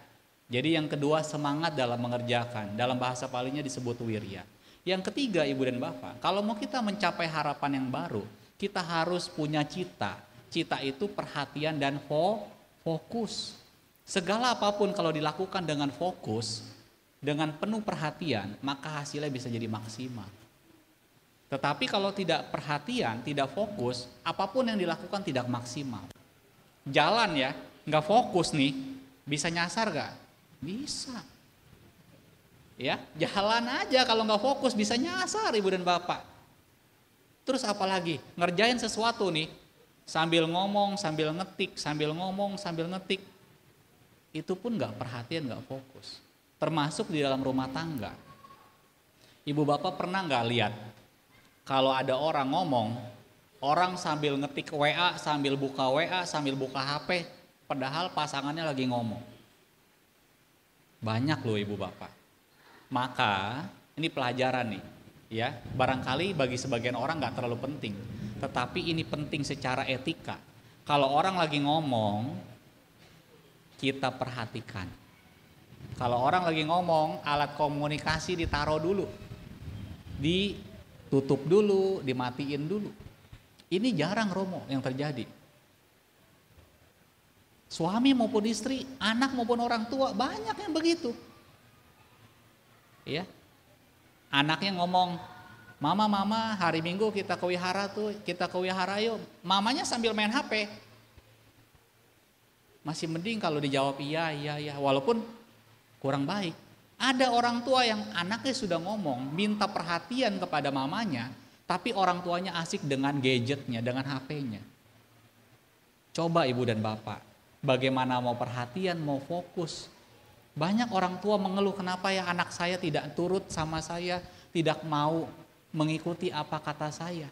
Jadi yang kedua semangat dalam mengerjakan. Dalam bahasa Palinya disebut wirya. Yang ketiga Ibu dan Bapak, kalau mau kita mencapai harapan yang baru, kita harus punya cita. Cita itu perhatian dan fokus. Segala apapun kalau dilakukan dengan fokus, dengan penuh perhatian, maka hasilnya bisa jadi maksimal. Tetapi kalau tidak perhatian, tidak fokus, apapun yang dilakukan tidak maksimal. Jalan ya, nggak fokus nih, bisa nyasar gak? Bisa. Ya, jalan aja kalau nggak fokus bisa nyasar Ibu dan Bapak. Terus apalagi ngerjain sesuatu nih, sambil ngomong, sambil ngetik, sambil ngomong, sambil ngetik, itu pun nggak perhatian, nggak fokus. Termasuk di dalam rumah tangga. Ibu Bapak pernah nggak lihat kalau ada orang ngomong, orang sambil ngetik WA, sambil buka WA, sambil buka HP, padahal pasangannya lagi ngomong. Banyak loh Ibu Bapak. Maka ini pelajaran nih, ya. Barangkali bagi sebagian orang nggak terlalu penting, tetapi ini penting secara etika. Kalau orang lagi ngomong, kita perhatikan. Kalau orang lagi ngomong, alat komunikasi ditaruh dulu, ditutup dulu, dimatiin dulu. Ini jarang Romo yang terjadi. Suami maupun istri, anak maupun orang tua, banyak yang begitu. Ya, anaknya ngomong, mama hari Minggu kita ke wihara yuk. Mamanya sambil main HP. Masih mending kalau dijawab iya, walaupun kurang baik. Ada orang tua yang anaknya sudah ngomong, minta perhatian kepada mamanya, tapi orang tuanya asik dengan gadgetnya, dengan HP-nya. Coba Ibu dan Bapak, bagaimana mau perhatian, mau fokus. Banyak orang tua mengeluh, kenapa ya anak saya tidak turut sama saya, tidak mau mengikuti apa kata saya.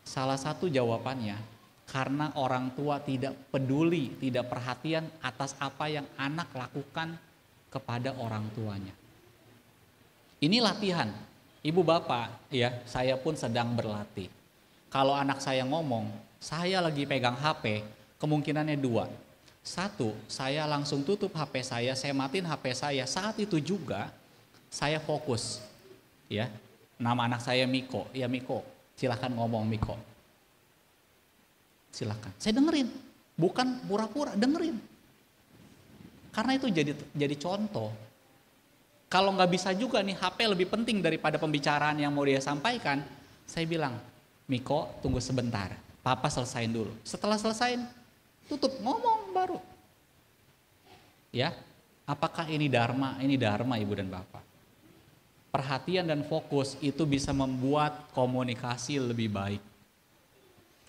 Salah satu jawabannya, karena orang tua tidak peduli, tidak perhatian atas apa yang anak lakukan kepada orang tuanya. Ini latihan. Ibu bapak, ya, saya pun sedang berlatih. Kalau anak saya ngomong, saya lagi pegang HP, kemungkinannya dua. Satu, saya langsung tutup HP saya matiin HP saya. Saat itu juga saya fokus. Ya, nama anak saya Miko. Ya Miko, silakan ngomong Miko. Silakan. Saya dengerin, bukan pura-pura, dengerin. Karena itu jadi contoh. Kalau nggak bisa juga nih, HP lebih penting daripada pembicaraan yang mau dia sampaikan, saya bilang, Miko tunggu sebentar, papa selesain dulu. Setelah selesain, tutup, ngomong baru. Ya, apakah ini dharma? Ini dharma ibu dan bapak. Perhatian dan fokus itu bisa membuat komunikasi lebih baik.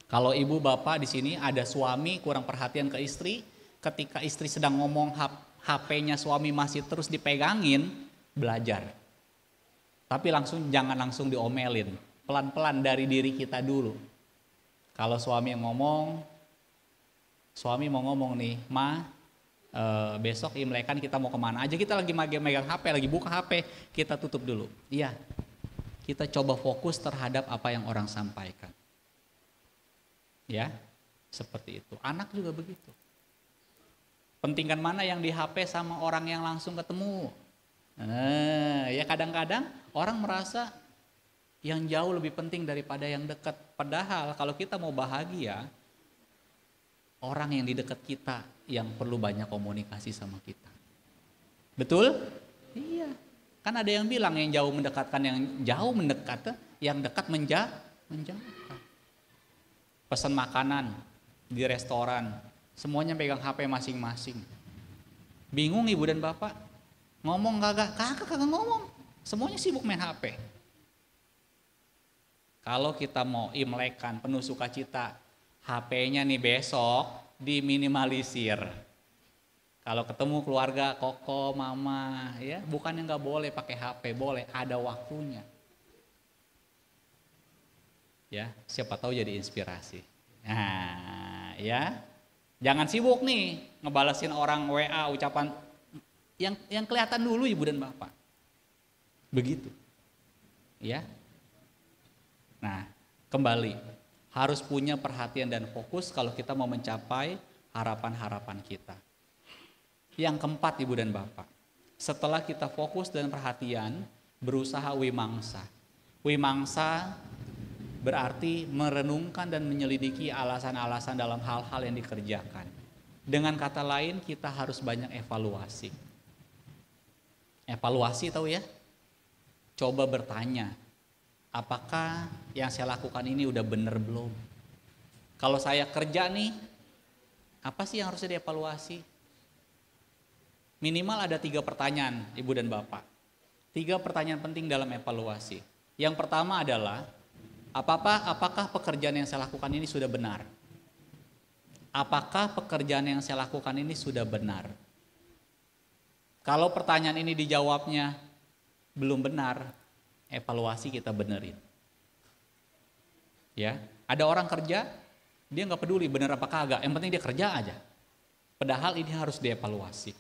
Kalau ibu bapak di sini ada suami kurang perhatian ke istri, ketika istri sedang ngomong HP-nya suami masih terus dipegangin, belajar. Tapi jangan langsung diomelin. Pelan-pelan dari diri kita dulu. Kalau suami mau ngomong nih, Ma, besok Imlek kan kita mau kemana aja, kita lagi megang HP, lagi buka HP, kita tutup dulu. Iya, kita coba fokus terhadap apa yang orang sampaikan. Ya, seperti itu. Anak juga begitu. Pentingkan mana yang di HP sama orang yang langsung ketemu. Ya kadang-kadang orang merasa yang jauh lebih penting daripada yang dekat. Padahal kalau kita mau bahagia, orang yang di dekat kita yang perlu banyak komunikasi sama kita. Betul? Iya. Kan ada yang bilang yang jauh mendekatkan, yang jauh mendekat, yang dekat menjauhkan. Pesan makanan di restoran, semuanya pegang HP masing-masing. Bingung ibu dan bapak, ngomong kagak ngomong, semuanya sibuk main HP. Kalau kita mau imlekan penuh sukacita, HP-nya nih besok diminimalisir. Kalau ketemu keluarga, koko, mama, ya bukannya nggak boleh pakai HP, boleh, ada waktunya. Ya, siapa tahu jadi inspirasi. Nah, ya, jangan sibuk nih ngebalesin orang WA ucapan yang kelihatan dulu ibu dan bapak. Begitu, ya. Nah, kembali harus punya perhatian dan fokus kalau kita mau mencapai harapan-harapan kita. Yang keempat ibu dan bapak, setelah kita fokus dan perhatian, berusaha wimangsa. Wimangsa berarti merenungkan dan menyelidiki alasan-alasan dalam hal-hal yang dikerjakan. Dengan kata lain, kita harus banyak evaluasi. Evaluasi tahu ya? Coba bertanya, apakah yang saya lakukan ini udah bener belum? Kalau saya kerja nih, apa sih yang harusnya dievaluasi? Minimal ada 3 pertanyaan ibu dan bapak. 3 pertanyaan penting dalam evaluasi. Yang pertama adalah, apakah pekerjaan yang saya lakukan ini sudah benar? Apakah pekerjaan yang saya lakukan ini sudah benar? Kalau pertanyaan ini dijawabnya belum benar, evaluasi kita benerin. Ya, ada orang kerja, dia nggak peduli benar apa kagak, yang penting dia kerja aja. Padahal ini harus dievaluasi.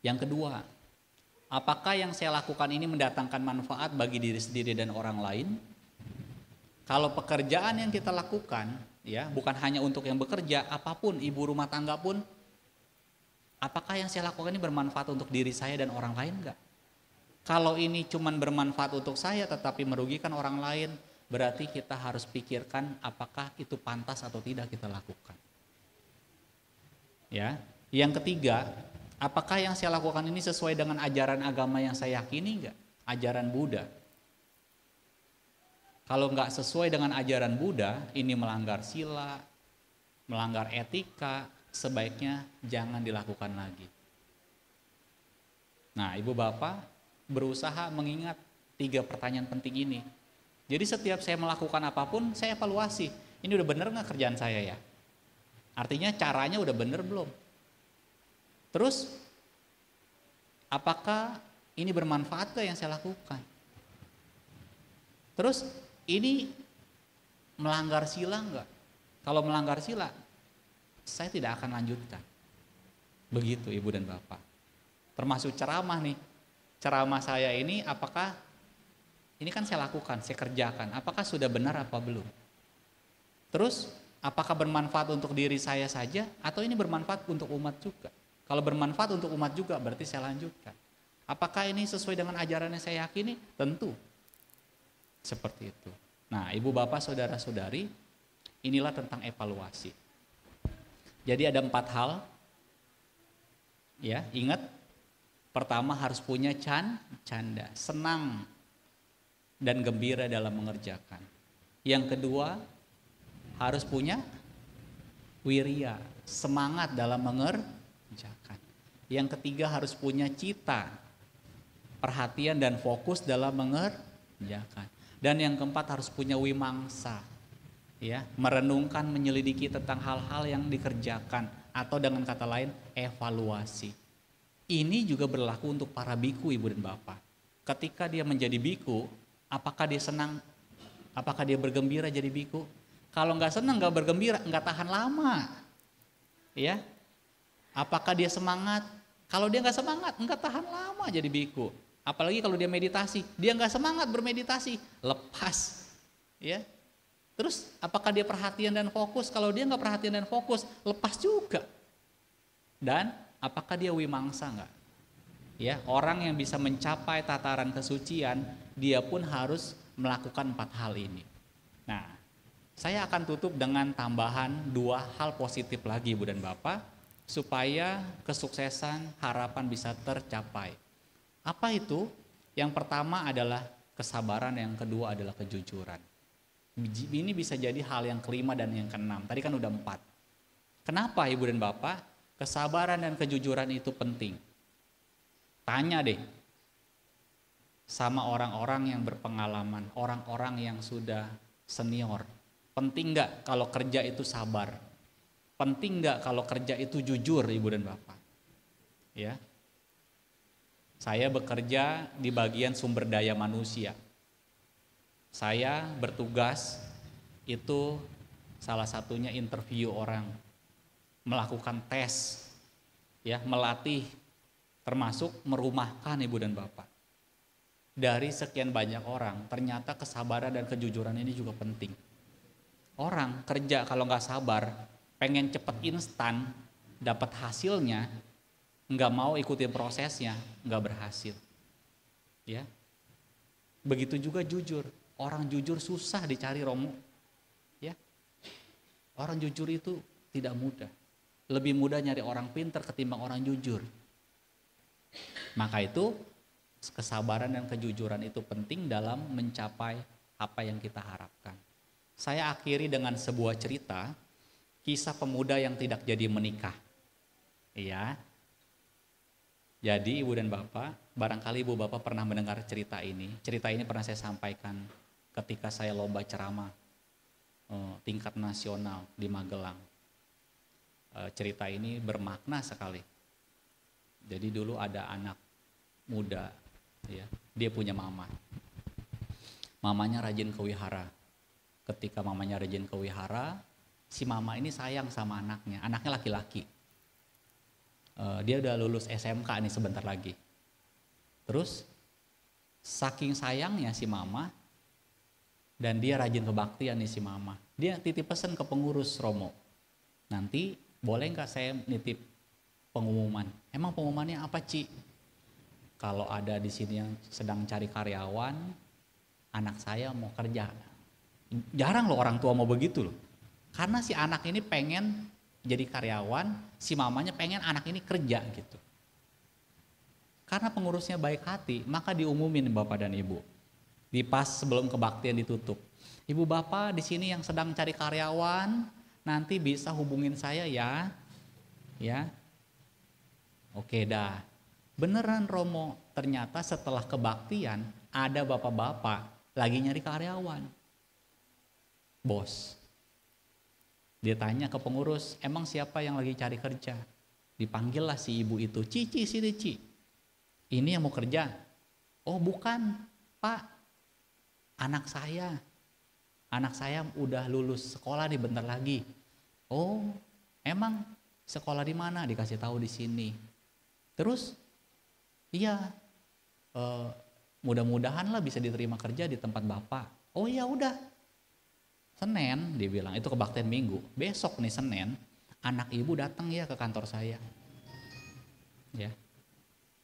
Yang kedua, apakah yang saya lakukan ini mendatangkan manfaat bagi diri sendiri dan orang lain? Kalau pekerjaan yang kita lakukan, ya bukan hanya untuk yang bekerja, apapun ibu rumah tangga pun, apakah yang saya lakukan ini bermanfaat untuk diri saya dan orang lain enggak? Kalau ini cuma bermanfaat untuk saya tetapi merugikan orang lain, berarti kita harus pikirkan apakah itu pantas atau tidak kita lakukan. Ya, yang ketiga, apakah yang saya lakukan ini sesuai dengan ajaran agama yang saya yakini enggak? Ajaran Buddha. Kalau enggak sesuai dengan ajaran Buddha, ini melanggar sila, melanggar etika, sebaiknya jangan dilakukan lagi. Nah, ibu bapak berusaha mengingat 3 pertanyaan penting ini. Jadi setiap saya melakukan apapun, saya evaluasi. Ini udah bener nggak kerjaan saya ya? Artinya caranya udah bener belum? Terus apakah ini bermanfaat gak yang saya lakukan? Terus ini melanggar sila enggak? Kalau melanggar sila, saya tidak akan lanjutkan. Begitu Ibu dan Bapak. Termasuk ceramah nih. Ceramah saya ini apakah ini kan saya lakukan, saya kerjakan. Apakah sudah benar apa belum? Terus apakah bermanfaat untuk diri saya saja atau ini bermanfaat untuk umat juga? Kalau bermanfaat untuk umat juga berarti saya lanjutkan. Apakah ini sesuai dengan ajaran yang saya yakini? Tentu. Seperti itu. Nah, Ibu Bapak Saudara-saudari, inilah tentang evaluasi. Jadi ada 4 hal. Ya, ingat. Pertama harus punya canda, senang dan gembira dalam mengerjakan. Yang kedua harus punya wirya, semangat dalam mengerjakan. Yang ketiga harus punya cita, perhatian dan fokus dalam mengerjakan. Dan yang keempat harus punya wimangsa, ya, merenungkan, menyelidiki tentang hal-hal yang dikerjakan, atau dengan kata lain evaluasi. Ini juga berlaku untuk para biku Ibu dan Bapak. Ketika dia menjadi biku, apakah dia senang? Apakah dia bergembira jadi biku? Kalau nggak senang, nggak bergembira, nggak tahan lama. Ya, apakah dia semangat? Kalau dia nggak semangat, nggak tahan lama jadi biku. Apalagi kalau dia meditasi, dia nggak semangat bermeditasi, lepas. Ya, terus apakah dia perhatian dan fokus? Kalau dia nggak perhatian dan fokus, lepas juga. Dan apakah dia wimangsa enggak? Ya, orang yang bisa mencapai tataran kesucian, dia pun harus melakukan 4 hal ini. Nah, saya akan tutup dengan tambahan 2 hal positif lagi Ibu dan Bapak, supaya kesuksesan harapan bisa tercapai. Apa itu? Yang pertama adalah kesabaran, yang kedua adalah kejujuran. Ini bisa jadi hal yang kelima dan yang keenam. Tadi kan udah 4. Kenapa Ibu dan Bapak? Kesabaran dan kejujuran itu penting. Tanya deh sama orang-orang yang berpengalaman, orang-orang yang sudah senior. Penting gak kalau kerja itu sabar? Penting gak kalau kerja itu jujur Ibu dan Bapak? Ya, saya bekerja di bagian sumber daya manusia. Saya bertugas itu salah satunya interview orang, melakukan tes, ya, melatih, termasuk merumahkan Ibu dan Bapak. Dari sekian banyak orang, ternyata kesabaran dan kejujuran ini juga penting. Orang kerja kalau nggak sabar, pengen cepet instan, dapat hasilnya, nggak mau ikutin prosesnya, nggak berhasil. Ya, begitu juga jujur. Orang jujur susah dicari Romo. Ya, orang jujur itu tidak mudah. Lebih mudah nyari orang pintar ketimbang orang jujur. Maka itu kesabaran dan kejujuran itu penting dalam mencapai apa yang kita harapkan. Saya akhiri dengan sebuah cerita, kisah pemuda yang tidak jadi menikah. Iya. Jadi Ibu dan Bapak, barangkali Ibu Bapak pernah mendengar cerita ini. Cerita ini pernah saya sampaikan ketika saya lomba ceramah tingkat nasional di Magelang. Cerita ini bermakna sekali. Jadi dulu ada anak muda, ya, dia punya mama. Mamanya rajin ke wihara. Ketika mamanya rajin ke wihara, si mama ini sayang sama anaknya. Anaknya laki-laki. Dia udah lulus SMK nih sebentar lagi. Terus saking sayangnya si mama, dan dia rajin kebaktian nih si mama, dia titip pesan ke pengurus Romo. Nanti boleh nggak saya nitip pengumuman? Emang pengumumannya apa, Ci? Kalau ada di sini yang sedang cari karyawan, anak saya mau kerja. Jarang loh orang tua mau begitu loh. Karena si anak ini pengen jadi karyawan, si mamanya pengen anak ini kerja gitu. Karena pengurusnya baik hati, maka diumumin Bapak dan Ibu. Di pas sebelum kebaktian ditutup. Ibu Bapak di sini yang sedang cari karyawan, nanti bisa hubungin saya ya. Ya. Oke dah. Beneran Romo, ternyata setelah kebaktian ada bapak-bapak lagi nyari karyawan. Bos. Dia tanya ke pengurus, emang siapa yang lagi cari kerja? Dipanggillah si ibu itu, Cici sini Ci, ini yang mau kerja. Oh bukan Pak, anak saya udah lulus sekolah nih bentar lagi. Oh emang sekolah di mana? Dikasih tahu di sini. Terus iya, mudah-mudahan lah bisa diterima kerja di tempat Bapak. Oh ya udah, Senin dia bilang, itu kebaktian Minggu. Besok nih Senin, anak ibu datang ya ke kantor saya. Ya,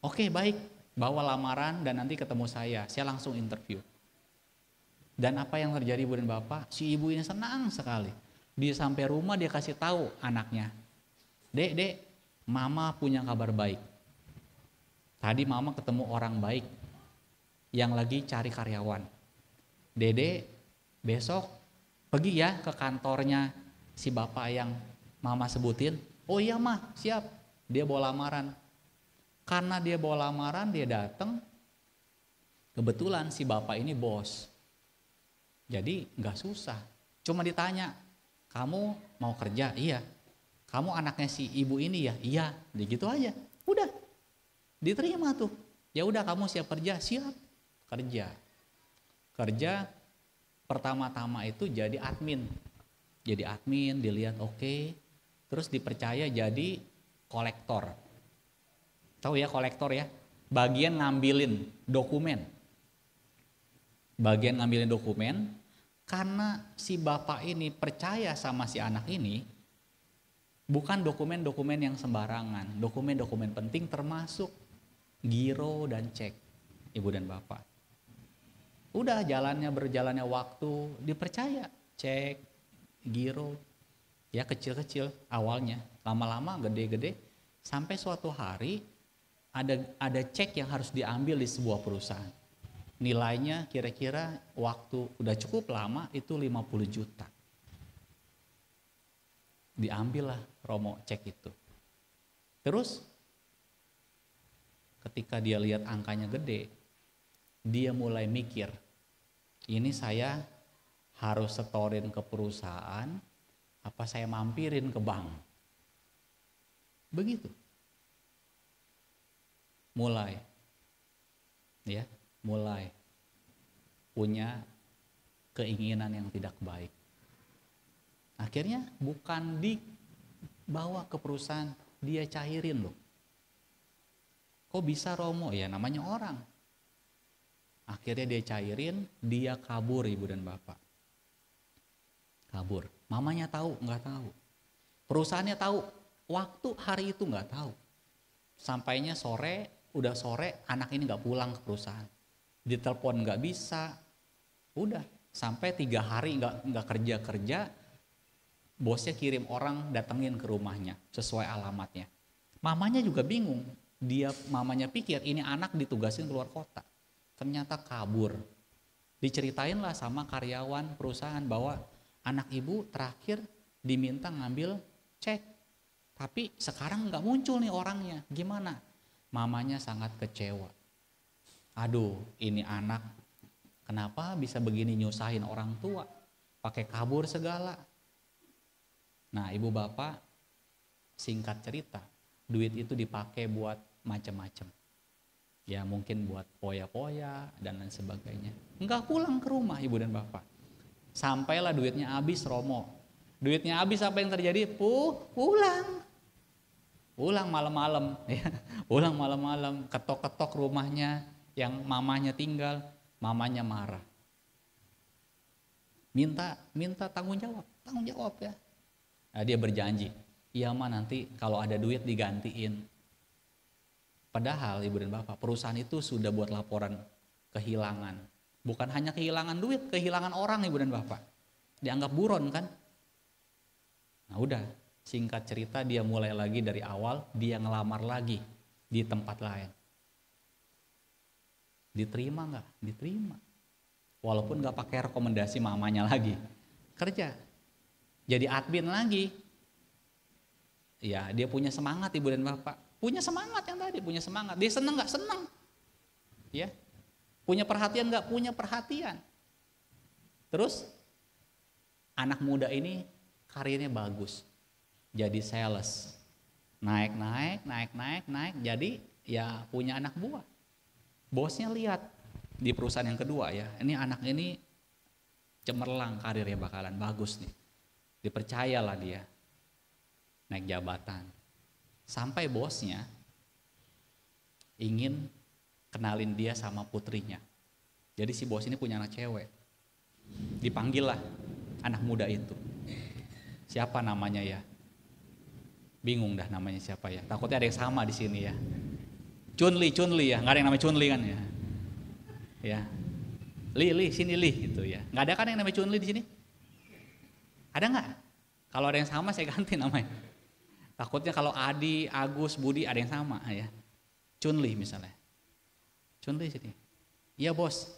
oke baik, bawa lamaran dan nanti ketemu saya langsung interview. Dan apa yang terjadi ibu dan bapak? Si ibu ini senang sekali. Dia sampai rumah dia kasih tahu anaknya, Dek, mama punya kabar baik. Tadi mama ketemu orang baik yang lagi cari karyawan. Dede besok pergi ya ke kantornya si bapak yang mama sebutin. Oh iya mah, siap. Dia bawa lamaran. Karena dia bawa lamaran, dia datang. Kebetulan si bapak ini bos. Jadi nggak susah. Cuma ditanya, kamu mau kerja? Iya. Kamu anaknya si ibu ini ya? Iya. Gitu aja. Udah. Diterima tuh. Ya udah kamu siap kerja? Siap. Kerja pertama-tama itu jadi admin. Jadi admin, dilihat oke. Terus dipercaya jadi kolektor. Tahu ya kolektor ya? Bagian ngambilin dokumen. Karena si bapak ini percaya sama si anak ini, bukan dokumen-dokumen yang sembarangan. Dokumen-dokumen penting termasuk giro dan cek ibu dan bapak. Udah berjalannya waktu, dipercaya cek, giro, ya kecil-kecil awalnya, lama-lama gede-gede, sampai suatu hari ada cek yang harus diambil di sebuah perusahaan. Nilainya kira-kira waktu udah cukup lama itu 50 juta. Diambillah Romo cek itu. Terus ketika dia lihat angkanya gede, dia mulai mikir, ini saya harus setorin ke perusahaan, apa saya mampirin ke bank? Begitu. Mulai punya keinginan yang tidak baik. Akhirnya bukan dibawa ke perusahaan, dia cairin loh. Kok bisa Romo? Ya namanya orang. Akhirnya dia cairin, dia kabur ibu dan bapak. Kabur. Mamanya tahu? Nggak tahu. Perusahaannya tahu? Waktu hari itu nggak tahu. Sampainya udah sore, anak ini nggak pulang ke perusahaan. Ditelepon nggak bisa. Udah sampai 3 hari nggak kerja. Bosnya kirim orang datengin ke rumahnya sesuai alamatnya. Mamanya juga bingung. Mamanya pikir ini anak ditugasin keluar kota. Ternyata kabur. Diceritain lah sama karyawan perusahaan bahwa anak ibu terakhir diminta ngambil cek. Tapi sekarang nggak muncul nih orangnya. Gimana? Mamanya sangat kecewa. Aduh, ini anak kenapa bisa begini nyusahin orang tua? Pakai kabur segala. Nah, ibu bapak singkat cerita, duit itu dipakai buat macam-macam. Ya mungkin buat poya-poya dan lain sebagainya. Enggak pulang ke rumah ibu dan bapak. Sampailah duitnya habis Romo. Duitnya habis apa yang terjadi? Pulang malam-malam ya. Pulang malam-malam, ketok-ketok rumahnya yang mamanya tinggal, mamanya marah. Minta tanggung jawab ya. Nah, dia berjanji, iya mah nanti kalau ada duit digantiin. Padahal ibu dan bapak, perusahaan itu sudah buat laporan kehilangan. Bukan hanya kehilangan duit, kehilangan orang ibu dan bapak. Dianggap buron kan. Nah udah, singkat cerita dia mulai lagi dari awal, dia ngelamar lagi di tempat lain. Diterima nggak? Diterima. Walaupun nggak pakai rekomendasi mamanya lagi. Kerja. Jadi admin lagi. Ya dia punya semangat ibu dan bapak. Punya semangat yang tadi, punya semangat. Dia senang nggak? Senang. Ya. Punya perhatian nggak? Punya perhatian. Terus anak muda ini karirnya bagus. Jadi sales. Naik. Jadi ya punya anak buah. Bosnya lihat di perusahaan yang kedua ya, ini anak ini cemerlang karirnya bakalan bagus nih. Dipercayalah dia naik jabatan. Sampai bosnya ingin kenalin dia sama putrinya. Jadi si bos ini punya anak cewek. Dipanggil lah anak muda itu. Siapa namanya ya? Bingung dah namanya siapa ya. Takutnya ada yang sama di sini ya. Chunli ya, nggak ada yang namanya Chunli kan ya. Ya. Li sini Li gitu ya. Nggak ada kan yang namanya Chunli di sini? Ada nggak? Kalau ada yang sama saya ganti namanya. Takutnya kalau Adi, Agus, Budi ada yang sama ya. Chunli misalnya. Chunli sini. Iya bos.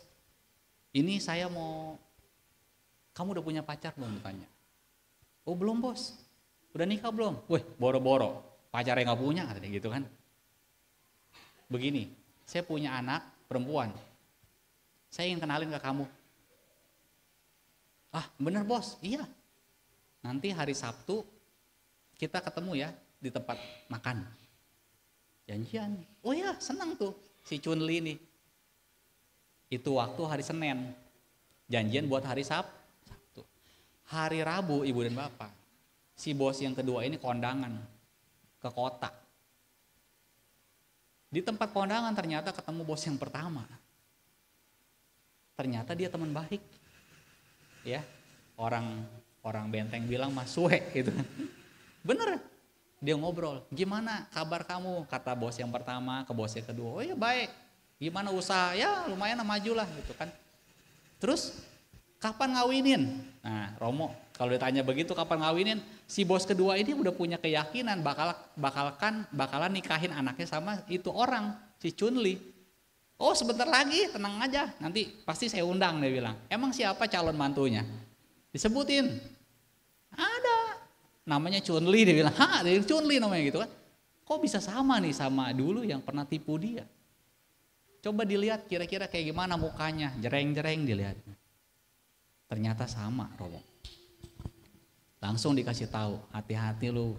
Ini saya mau. Kamu udah punya pacar belum ditanya? Oh belum bos. Udah nikah belum? Wih boro-boro. Pacarnya nggak punya katanya gitu kan. Begini, saya punya anak perempuan. Saya ingin kenalin ke kamu. Ah bener bos, iya. Nanti hari Sabtu kita ketemu ya di tempat makan. Janjian. Oh ya senang tuh si Chunli nih. Itu waktu hari Senin. Janjian buat hari Sabtu. Hari Rabu ibu dan bapak. Si bos yang kedua ini kondangan ke kota. Di tempat kondangan ternyata ketemu bos yang pertama. Ternyata dia teman baik. Ya, orang benteng bilang mas suwe gitu. Bener, dia ngobrol. Gimana kabar kamu? Kata bos yang pertama ke bos yang kedua. Oh ya baik. Gimana usaha? Ya lumayan maju lah gitu kan. Terus kapan ngawinin? Nah Romo kalau ditanya begitu kapan ngawinin? Si bos kedua ini udah punya keyakinan bakalan nikahin anaknya sama itu orang si Chunli. Oh sebentar lagi tenang aja nanti pasti saya undang dia bilang. Emang siapa calon mantunya? Disebutin. Ada. Namanya Chunli dia bilang. Dari Chunli namanya gitu kan. Kok bisa sama nih sama dulu yang pernah tipu dia? Coba dilihat kira-kira kayak gimana mukanya. Jereng-jereng dilihat. Ternyata sama Romo. Langsung dikasih tahu, hati-hati lu.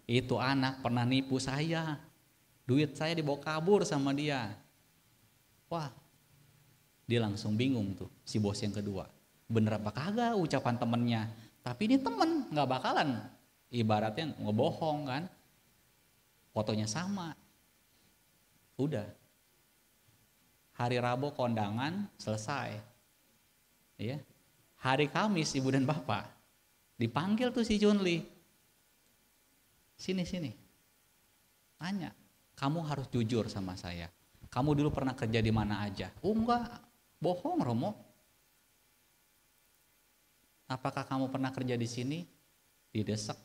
Itu anak pernah nipu saya. Duit saya dibawa kabur sama dia. Wah. Dia langsung bingung tuh si bos yang kedua. Bener apa kagak ucapan temennya. Tapi ini temen gak bakalan. Ibaratnya ngebohong kan. Fotonya sama. Udah. Hari Rabu kondangan selesai. Ya. Hari Kamis ibu dan bapak dipanggil tuh si Chunli. Sini. Tanya, kamu harus jujur sama saya. Kamu dulu pernah kerja di mana aja? Oh enggak, bohong Romo. Apakah kamu pernah kerja di sini? Didesak,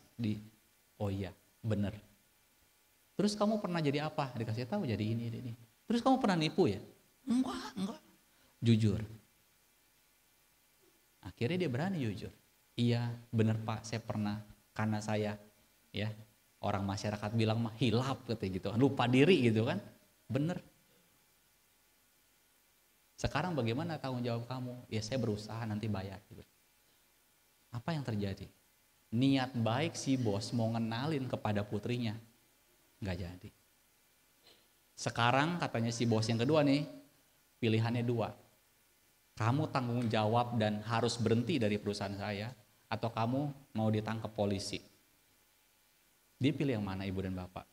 oh iya, bener. Terus kamu pernah jadi apa? Dikasih tahu jadi ini. Terus kamu pernah nipu ya? Enggak. Jujur. Akhirnya dia berani jujur. Iya bener Pak saya pernah karena saya ya orang masyarakat bilang mah hilap gitu lupa diri gitu kan. Bener. Sekarang bagaimana tanggung jawab kamu? Ya saya berusaha nanti bayar gitu. Apa yang terjadi? Niat baik si bos mau ngenalin kepada putrinya gak jadi. Sekarang katanya si bos yang kedua nih pilihannya dua. Kamu tanggung jawab dan harus berhenti dari perusahaan saya atau kamu mau ditangkap polisi. Dia pilih yang mana ibu dan bapak?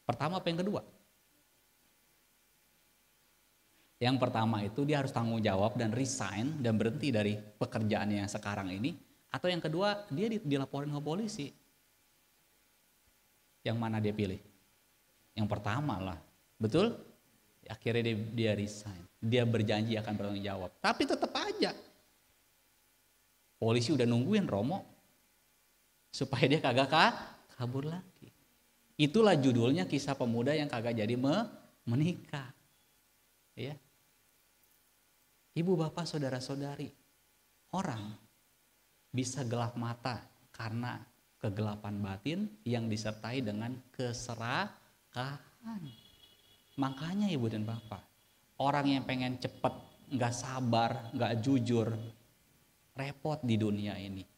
Pertama apa yang kedua? Yang pertama itu dia harus tanggung jawab dan resign dan berhenti dari pekerjaannya yang sekarang ini. Atau yang kedua dia dilaporin ke polisi. Yang mana dia pilih? Yang pertama lah, betul? Akhirnya dia resign. Dia berjanji akan bertanggung jawab. Tapi tetap aja polisi udah nungguin Romo supaya dia kagak kabur lagi. Itulah judulnya kisah pemuda yang kagak jadi menikah. Ya. Ibu bapak saudara-saudari, orang bisa gelap mata karena kegelapan batin yang disertai dengan keserakahan. Makanya ibu dan bapak, orang yang pengen cepet, gak sabar, gak jujur, repot di dunia ini.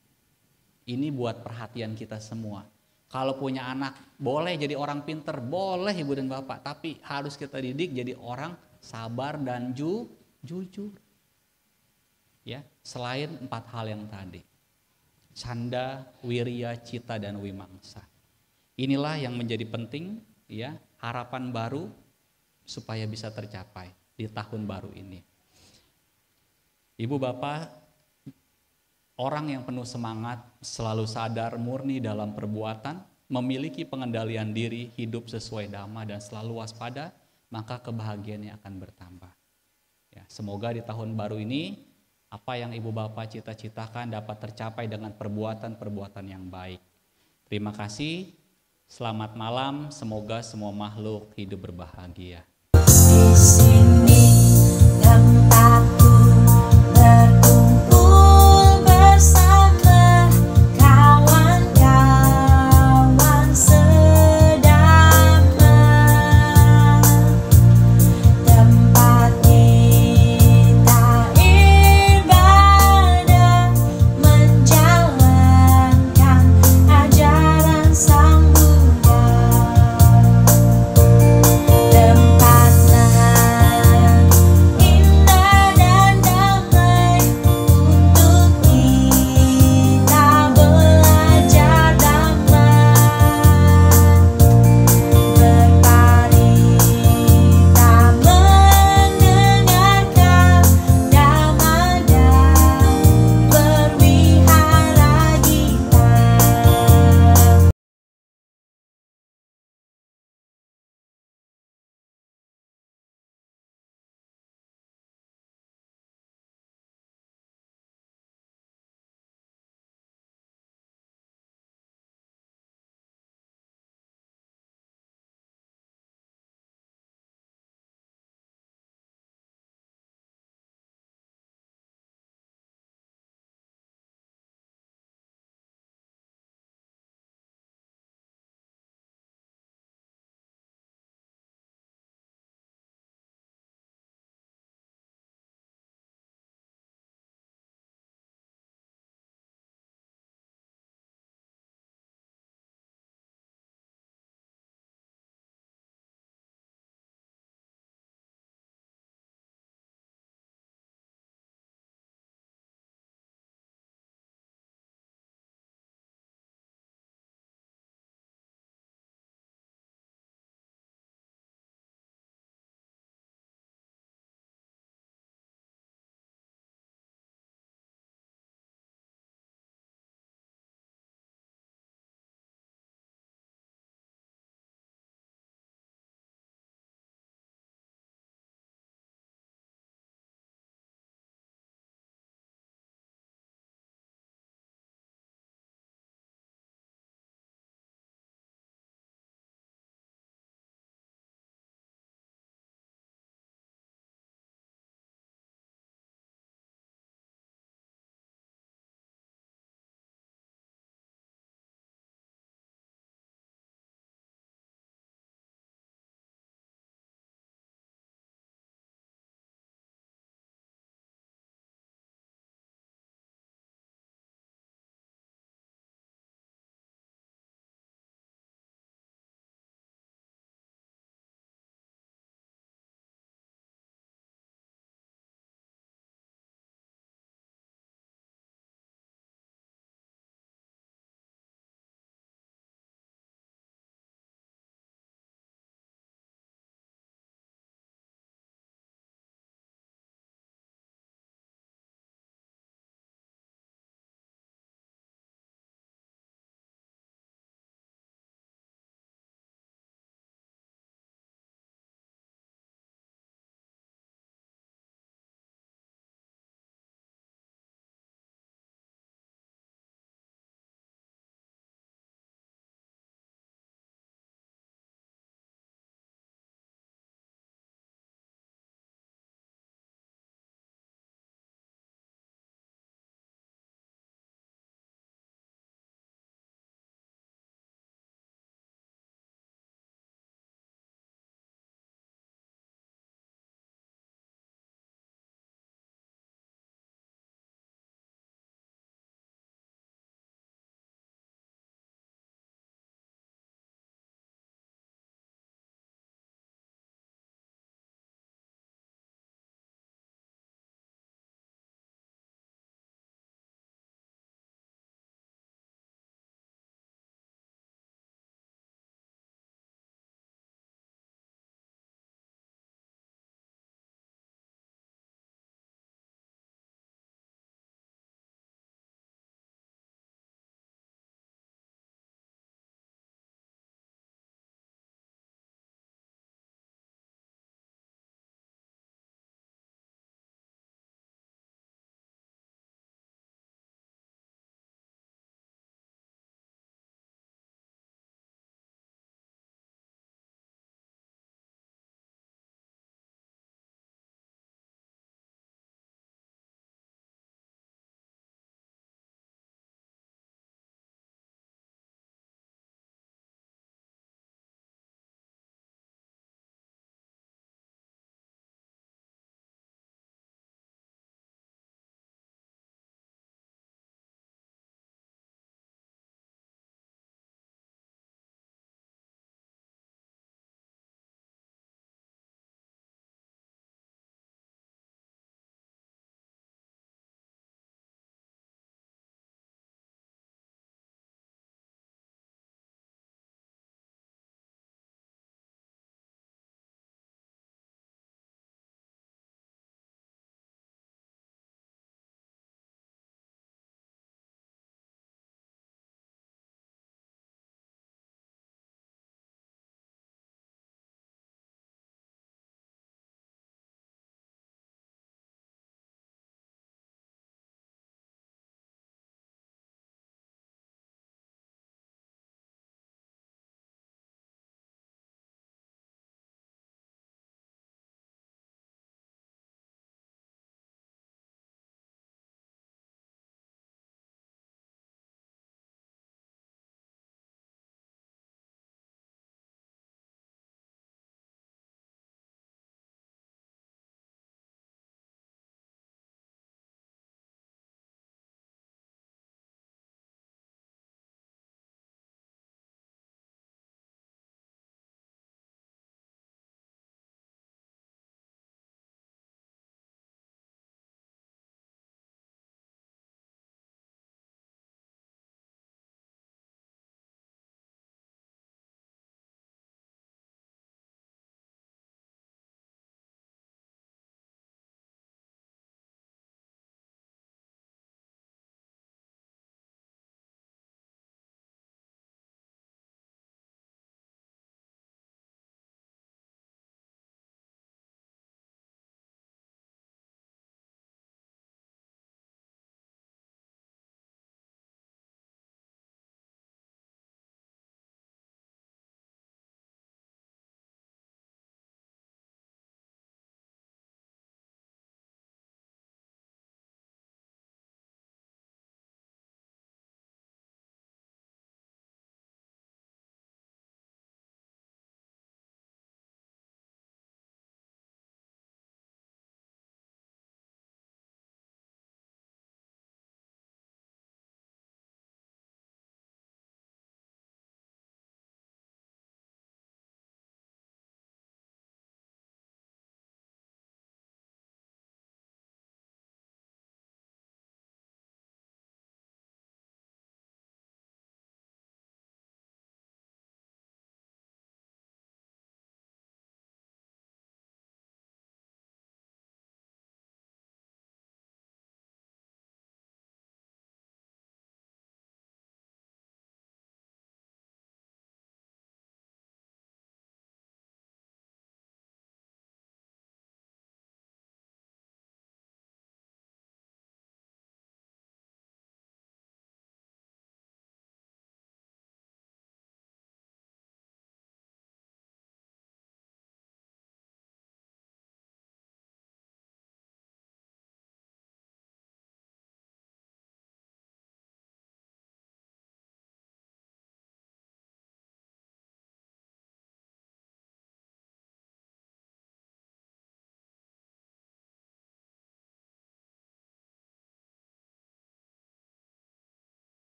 Ini buat perhatian kita semua. Kalau punya anak, boleh jadi orang pinter, boleh ibu dan bapak, tapi harus kita didik jadi orang sabar dan jujur. Ya, selain 4 hal yang tadi. Canda, wirya, cita, dan wimangsa. Inilah yang menjadi penting, ya, harapan baru supaya bisa tercapai di tahun baru ini. Ibu bapak, orang yang penuh semangat, selalu sadar, murni dalam perbuatan, memiliki pengendalian diri, hidup sesuai dhamma dan selalu waspada, maka kebahagiaannya akan bertambah. Ya, semoga di tahun baru ini apa yang ibu bapak cita-citakan dapat tercapai dengan perbuatan-perbuatan yang baik. Terima kasih. Selamat malam. Semoga semua makhluk hidup berbahagia.